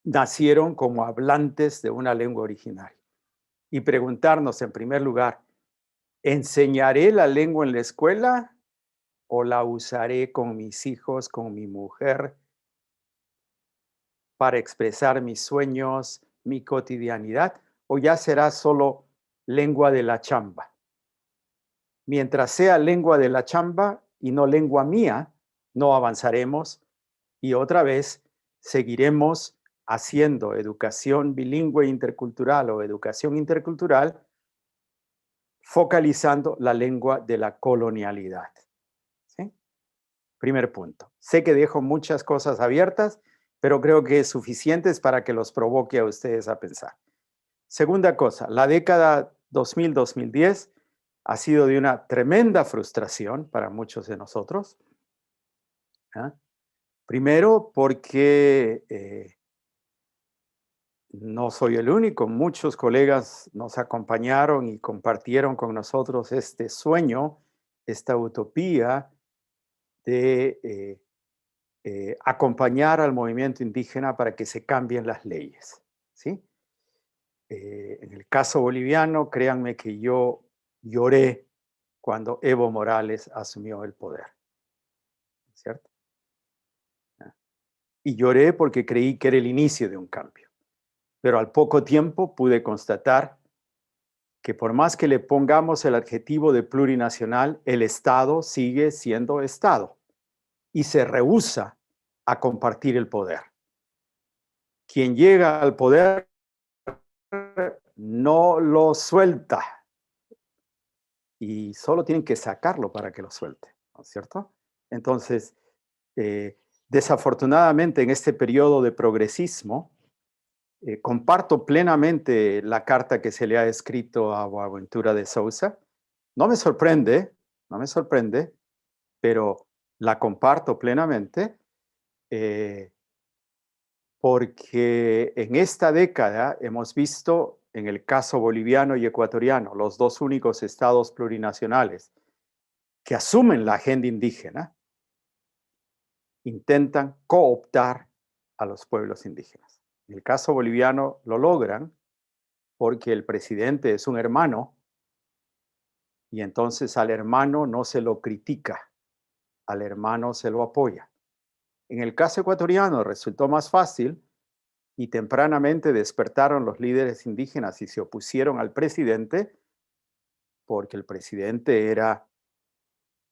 nacieron como hablantes de una lengua originaria y preguntarnos en primer lugar, ¿enseñaré la lengua en la escuela o la usaré con mis hijos, con mi mujer, para expresar mis sueños, mi cotidianidad, o ya será solo lengua de la chamba? Mientras sea lengua de la chamba y no lengua mía, no avanzaremos y otra vez seguiremos haciendo educación bilingüe intercultural o educación intercultural focalizando la lengua de la colonialidad. ¿Sí? Primer punto. Sé que dejo muchas cosas abiertas, pero creo que es suficientes para que los provoque a ustedes a pensar. Segunda cosa, la década 2000-2010 ha sido de una tremenda frustración para muchos de nosotros. ¿Ah? Primero porque no soy el único, muchos colegas nos acompañaron y compartieron con nosotros este sueño, esta utopía de acompañar al movimiento indígena para que se cambien las leyes, ¿sí? En el caso boliviano, créanme que yo lloré cuando Evo Morales asumió el poder, ¿cierto? Y lloré porque creí que era el inicio de un cambio. Pero al poco tiempo pude constatar que por más que le pongamos el adjetivo de plurinacional, el Estado sigue siendo Estado y se rehúsa a compartir el poder. Quien llega al poder no lo suelta y solo tienen que sacarlo para que lo suelte, ¿no es cierto? Entonces, desafortunadamente en este periodo de progresismo, comparto plenamente la carta que se le ha escrito a Boaventura de Sousa. No me sorprende, pero la comparto plenamente porque en esta década hemos visto en el caso boliviano y ecuatoriano, los dos únicos estados plurinacionales que asumen la agenda indígena, intentan cooptar a los pueblos indígenas. En el caso boliviano lo logran porque el presidente es un hermano y entonces al hermano no se lo critica, al hermano se lo apoya. En el caso ecuatoriano resultó más fácil y tempranamente despertaron los líderes indígenas y se opusieron al presidente porque el presidente era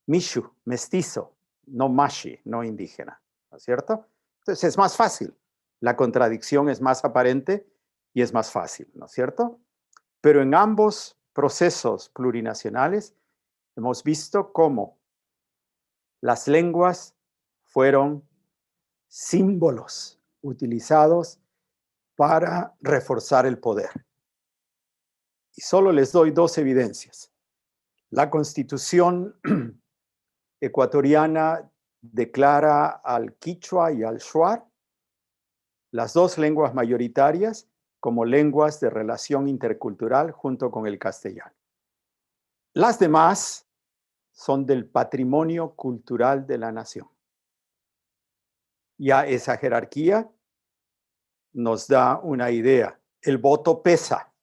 Mishu, mestizo, no Mashi, no indígena, ¿no es cierto? Entonces es más fácil, la contradicción es más aparente y es más fácil, ¿no es cierto? Pero en ambos procesos plurinacionales hemos visto cómo las lenguas fueron símbolos utilizados para reforzar el poder. Y solo les doy dos evidencias. La Constitución ecuatoriana declara al quichua y al shuar, las dos lenguas mayoritarias, como lenguas de relación intercultural junto con el castellano. Las demás son del patrimonio cultural de la nación. Ya esa jerarquía nos da una idea. El voto pesa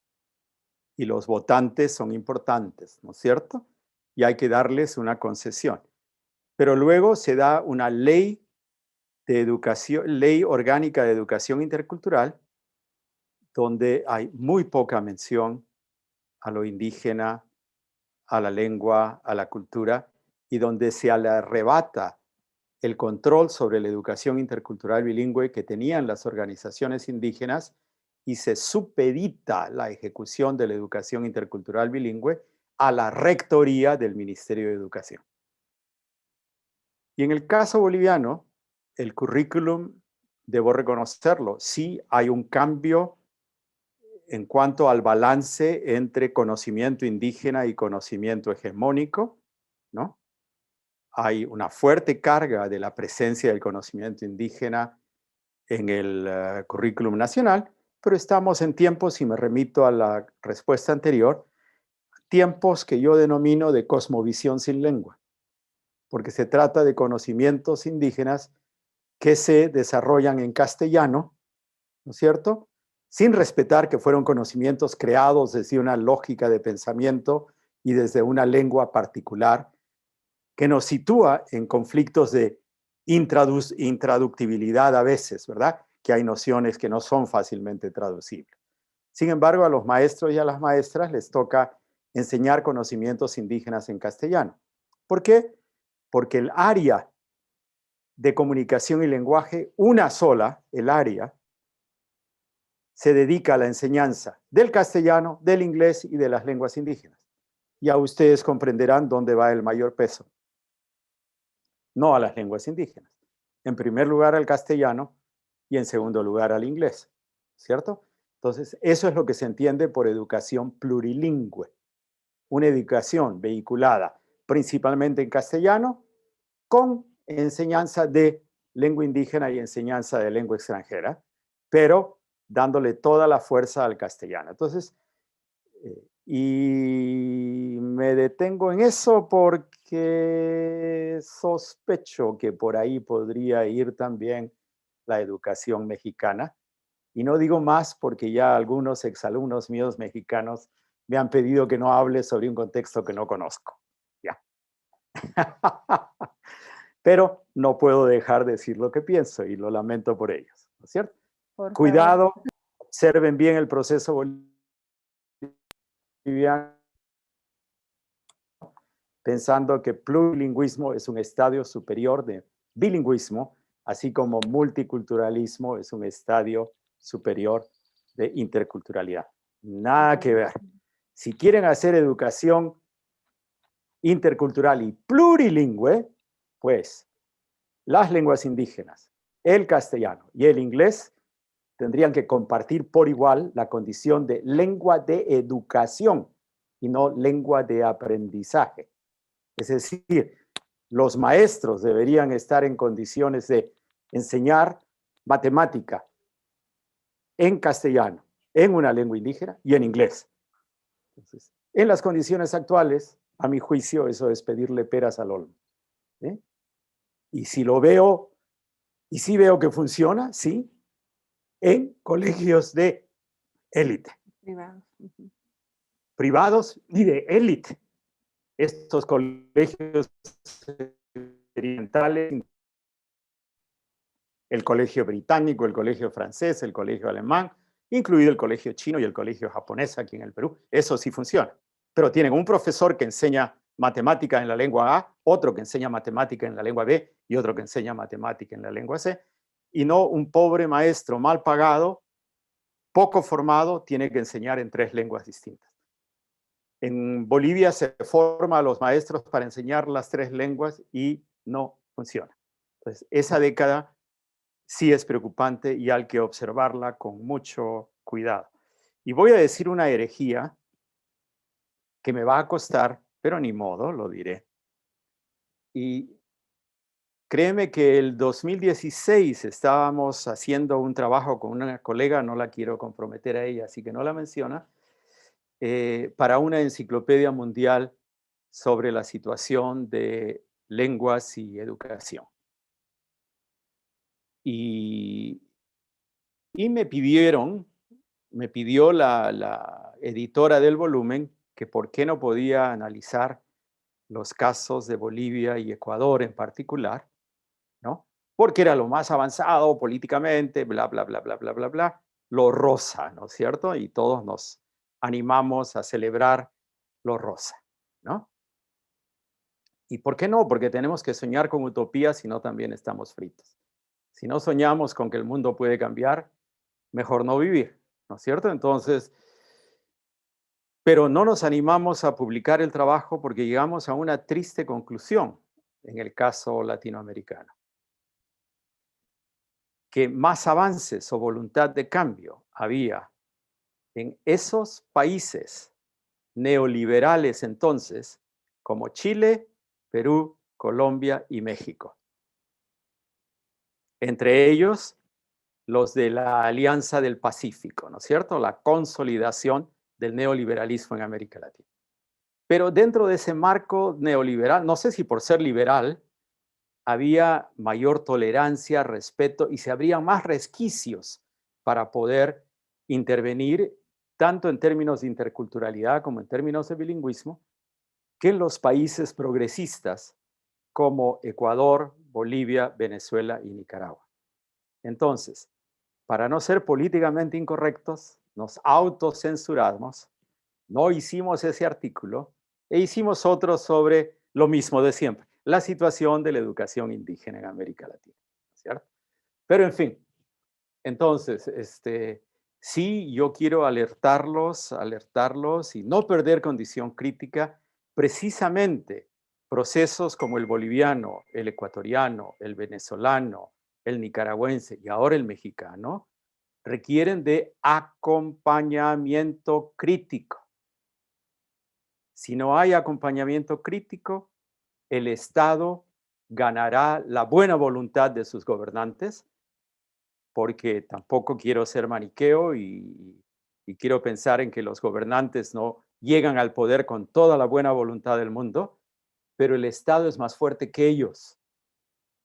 y los votantes son importantes, ¿no es cierto? Y hay que darles una concesión. Pero luego se da una ley de educación, ley orgánica de educación intercultural, donde hay muy poca mención a lo indígena, a la lengua, a la cultura, y donde se le arrebata el control sobre la educación intercultural bilingüe que tenían las organizaciones indígenas y se supedita la ejecución de la educación intercultural bilingüe a la rectoría del Ministerio de Educación. Y en el caso boliviano, el currículum, debo reconocerlo, sí hay un cambio en cuanto al balance entre conocimiento indígena y conocimiento hegemónico, ¿no? Hay una fuerte carga de la presencia del conocimiento indígena en el currículum nacional, pero estamos en tiempos, y me remito a la respuesta anterior, tiempos que yo denomino de cosmovisión sin lengua, porque se trata de conocimientos indígenas que se desarrollan en castellano, ¿no es cierto? Sin respetar que fueron conocimientos creados desde una lógica de pensamiento y desde una lengua particular que nos sitúa en conflictos de intraductibilidad a veces, ¿verdad? Que hay nociones que no son fácilmente traducibles. Sin embargo, a los maestros y a las maestras les toca enseñar conocimientos indígenas en castellano. ¿Por qué? Porque el área de comunicación y lenguaje, una sola, el área, se dedica a la enseñanza del castellano, del inglés y de las lenguas indígenas. Ya ustedes comprenderán dónde va el mayor peso. No a las lenguas indígenas. En primer lugar al castellano y en segundo lugar al inglés, ¿cierto? Entonces, eso es lo que se entiende por educación plurilingüe. Una educación vehiculada principalmente en castellano con enseñanza de lengua indígena y enseñanza de lengua extranjera, pero dándole toda la fuerza al castellano. Entonces, y me detengo en eso porque sospecho que por ahí podría ir también la educación mexicana. Y no digo más porque ya algunos exalumnos míos mexicanos me han pedido que no hable sobre un contexto que no conozco. Ya. Pero no puedo dejar de decir lo que pienso y lo lamento por ellos, ¿no es cierto? Por Cuidado, favor. observen bien el proceso boliviano, pensando que plurilingüismo es un estadio superior de bilingüismo, así como multiculturalismo es un estadio superior de interculturalidad. Nada que ver. Si quieren hacer educación intercultural y plurilingüe, pues las lenguas indígenas, el castellano y el inglés tendrían que compartir por igual la condición de lengua de educación y no lengua de aprendizaje. Es decir, Los maestros deberían estar en condiciones de enseñar matemática en castellano, en una lengua indígena y en inglés. Entonces, en las condiciones actuales, a mi juicio, eso es pedirle peras al olmo. ¿Eh? Y si lo veo, y sí veo que funciona, sí, en colegios de élite. Privados. Ujú. Privados y de élite. Estos colegios orientales, el colegio británico, el colegio francés, el colegio alemán, incluido el colegio chino y el colegio japonés aquí en el Perú, eso sí funciona. Pero tienen un profesor que enseña matemática en la lengua A, otro que enseña matemática en la lengua B y otro que enseña matemática en la lengua C, y no un pobre maestro mal pagado, poco formado, tiene que enseñar en 3 lenguas distintas. En Bolivia se forma a los maestros para enseñar las 3 lenguas y no funciona. Entonces, esa década sí es preocupante y hay que observarla con mucho cuidado. Y voy a decir una herejía que me va a costar, pero ni modo, lo diré. Y créeme que el 2016 estábamos haciendo un trabajo con una colega, no la quiero comprometer a ella, así que no la menciona, para una enciclopedia mundial sobre la situación de lenguas y educación. Y, y me pidió la editora del volumen que por qué no podía analizar los casos de Bolivia y Ecuador en particular, ¿no? Porque era lo más avanzado políticamente, bla, bla, bla, bla, bla, bla, bla, lo rosa, ¿no es cierto? Y todos nos animamos a celebrar lo rosa, ¿no? ¿Y por qué no? Porque tenemos que soñar con utopías, si no también estamos fritos. Si no soñamos con que el mundo puede cambiar, mejor no vivir, ¿no es cierto? Entonces, pero no nos animamos a publicar el trabajo porque llegamos a una triste conclusión en el caso latinoamericano, que más avances o voluntad de cambio había en esos países neoliberales entonces, como Chile, Perú, Colombia y México. Entre ellos, los de la Alianza del Pacífico, ¿no es cierto? La consolidación del neoliberalismo en América Latina. Pero dentro de ese marco neoliberal, no sé si por ser liberal, había mayor tolerancia, respeto y se abrían más resquicios para poder intervenir tanto en términos de interculturalidad como en términos de bilingüismo, que en los países progresistas como Ecuador, Bolivia, Venezuela y Nicaragua. Entonces, para no ser políticamente incorrectos, nos autocensuramos, no hicimos ese artículo e hicimos otro sobre lo mismo de siempre, la situación de la educación indígena en América Latina, ¿cierto? Pero en fin, entonces, sí, yo quiero alertarlos y no perder condición crítica, precisamente procesos como el boliviano, el ecuatoriano, el venezolano, el nicaragüense y ahora el mexicano, requieren de acompañamiento crítico. Si no hay acompañamiento crítico, el Estado ganará la buena voluntad de sus gobernantes, porque tampoco quiero ser maniqueo y quiero pensar en que los gobernantes no llegan al poder con toda la buena voluntad del mundo, pero el Estado es más fuerte que ellos,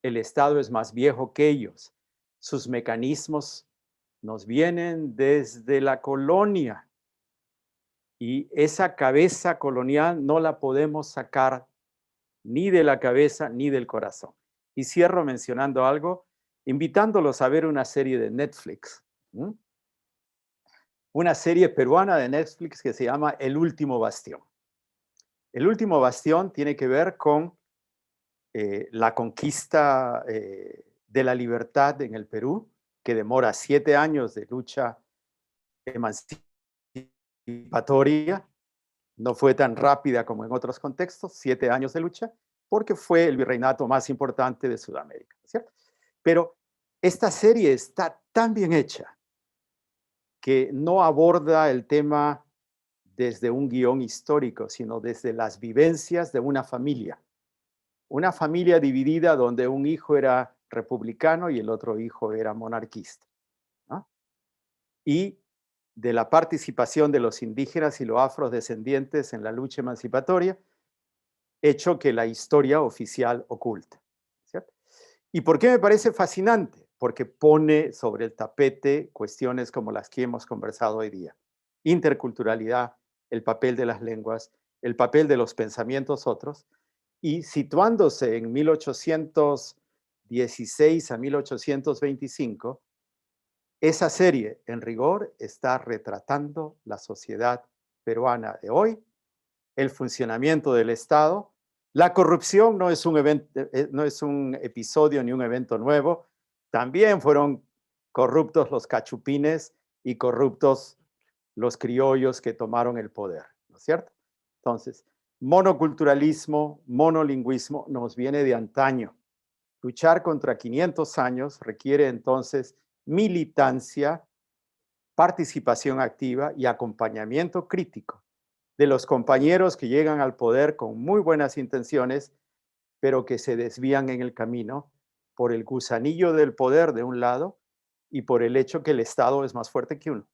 el Estado es más viejo que ellos, sus mecanismos nos vienen desde la colonia y esa cabeza colonial no la podemos sacar ni de la cabeza ni del corazón. Y cierro mencionando algo, invitándolos a ver una serie de Netflix, una serie peruana de Netflix que se llama El Último Bastión. El Último Bastión tiene que ver con la conquista de la libertad en el Perú, que demora 7 años de lucha emancipatoria. No fue tan rápida como en otros contextos, 7 años de lucha, porque fue el virreinato más importante de Sudamérica, ¿cierto? Pero esta serie está tan bien hecha que no aborda el tema desde un guión histórico, sino desde las vivencias de una familia. una familia dividida donde un hijo era republicano y el otro hijo era monarquista, ¿no? Y de la participación de los indígenas y los afrodescendientes en la lucha emancipatoria, hecho que la historia oficial oculta, ¿cierto? ¿Y por qué me parece fascinante? Porque pone sobre el tapete cuestiones como las que hemos conversado hoy día. Interculturalidad, el papel de las lenguas, el papel de los pensamientos otros, y situándose en 1816 a 1825, esa serie, en rigor, está retratando la sociedad peruana de hoy, el funcionamiento del Estado. La corrupción no es un no es un episodio ni un evento nuevo. También fueron corruptos los cachupines y corruptos los criollos que tomaron el poder, ¿no es cierto? Entonces, monoculturalismo, monolingüismo nos viene de antaño. Luchar contra 500 años requiere entonces militancia, participación activa y acompañamiento crítico de los compañeros que llegan al poder con muy buenas intenciones, pero que se desvían en el camino por el gusanillo del poder de un lado y por el hecho que el Estado es más fuerte que uno.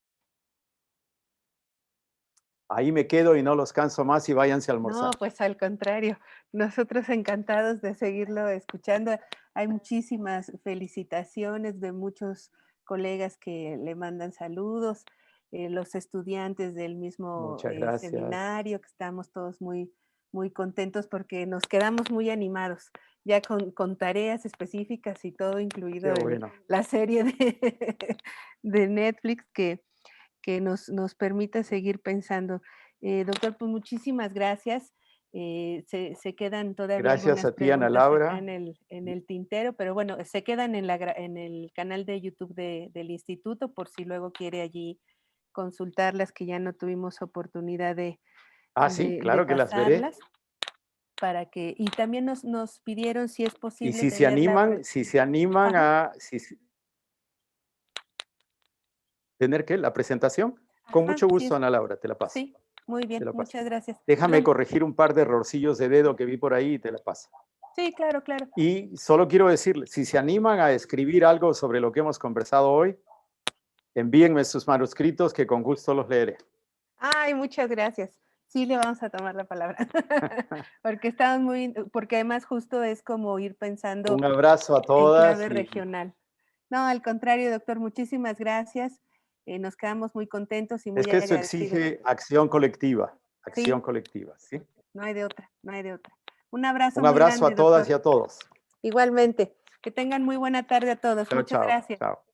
Ahí me quedo y no los canso más y váyanse a No, almorzar. pues al contrario, nosotros encantados de seguirlo escuchando. Hay muchísimas felicitaciones de muchos colegas que le mandan saludos, los estudiantes del mismo Muchas gracias. seminario, que estamos todos muy, muy contentos porque nos quedamos muy animados, ya con tareas específicas y todo Qué incluido en bueno. la serie de, de Netflix que nos permita seguir pensando. Doctor, pues muchísimas gracias. Se quedan todavía Gracias algunas a ti, Ana preguntas acá Laura. en el tintero, pero bueno, se quedan en el canal de YouTube del instituto por si luego quiere allí consultarlas, que ya no tuvimos oportunidad Ah, sí, de claro que las veré. pasarlas, para que, y también nos pidieron si es Y posible si se tener la... animan, si se animan Ajá, a tener que la presentación, con ajá, mucho sí, gusto, Ana Laura, te la paso. sí, muy Te bien, la paso. muchas gracias. Déjame Bueno, corregir un par de errorcillos de dedo que vi por ahí y te la paso. sí, claro, claro. Y solo quiero decirles, si se animan a escribir algo sobre lo que hemos conversado hoy, envíenme sus manuscritos que con gusto los leeré. Ay, muchas gracias. Sí, le vamos a tomar la palabra. Porque estamos muy, porque además justo es como ir pensando Un abrazo a en clave todas y regional. No, al contrario, doctor, muchísimas gracias. Nos quedamos muy contentos y es muy que esto agradecidos. exige acción Sí, colectiva, ¿sí? no hay de otra, no hay de otra. Un abrazo Un muy abrazo grande, a todas doctor. y a todos. Igualmente, que tengan muy buena tarde a todos. Chao, Muchas chao, gracias. chao.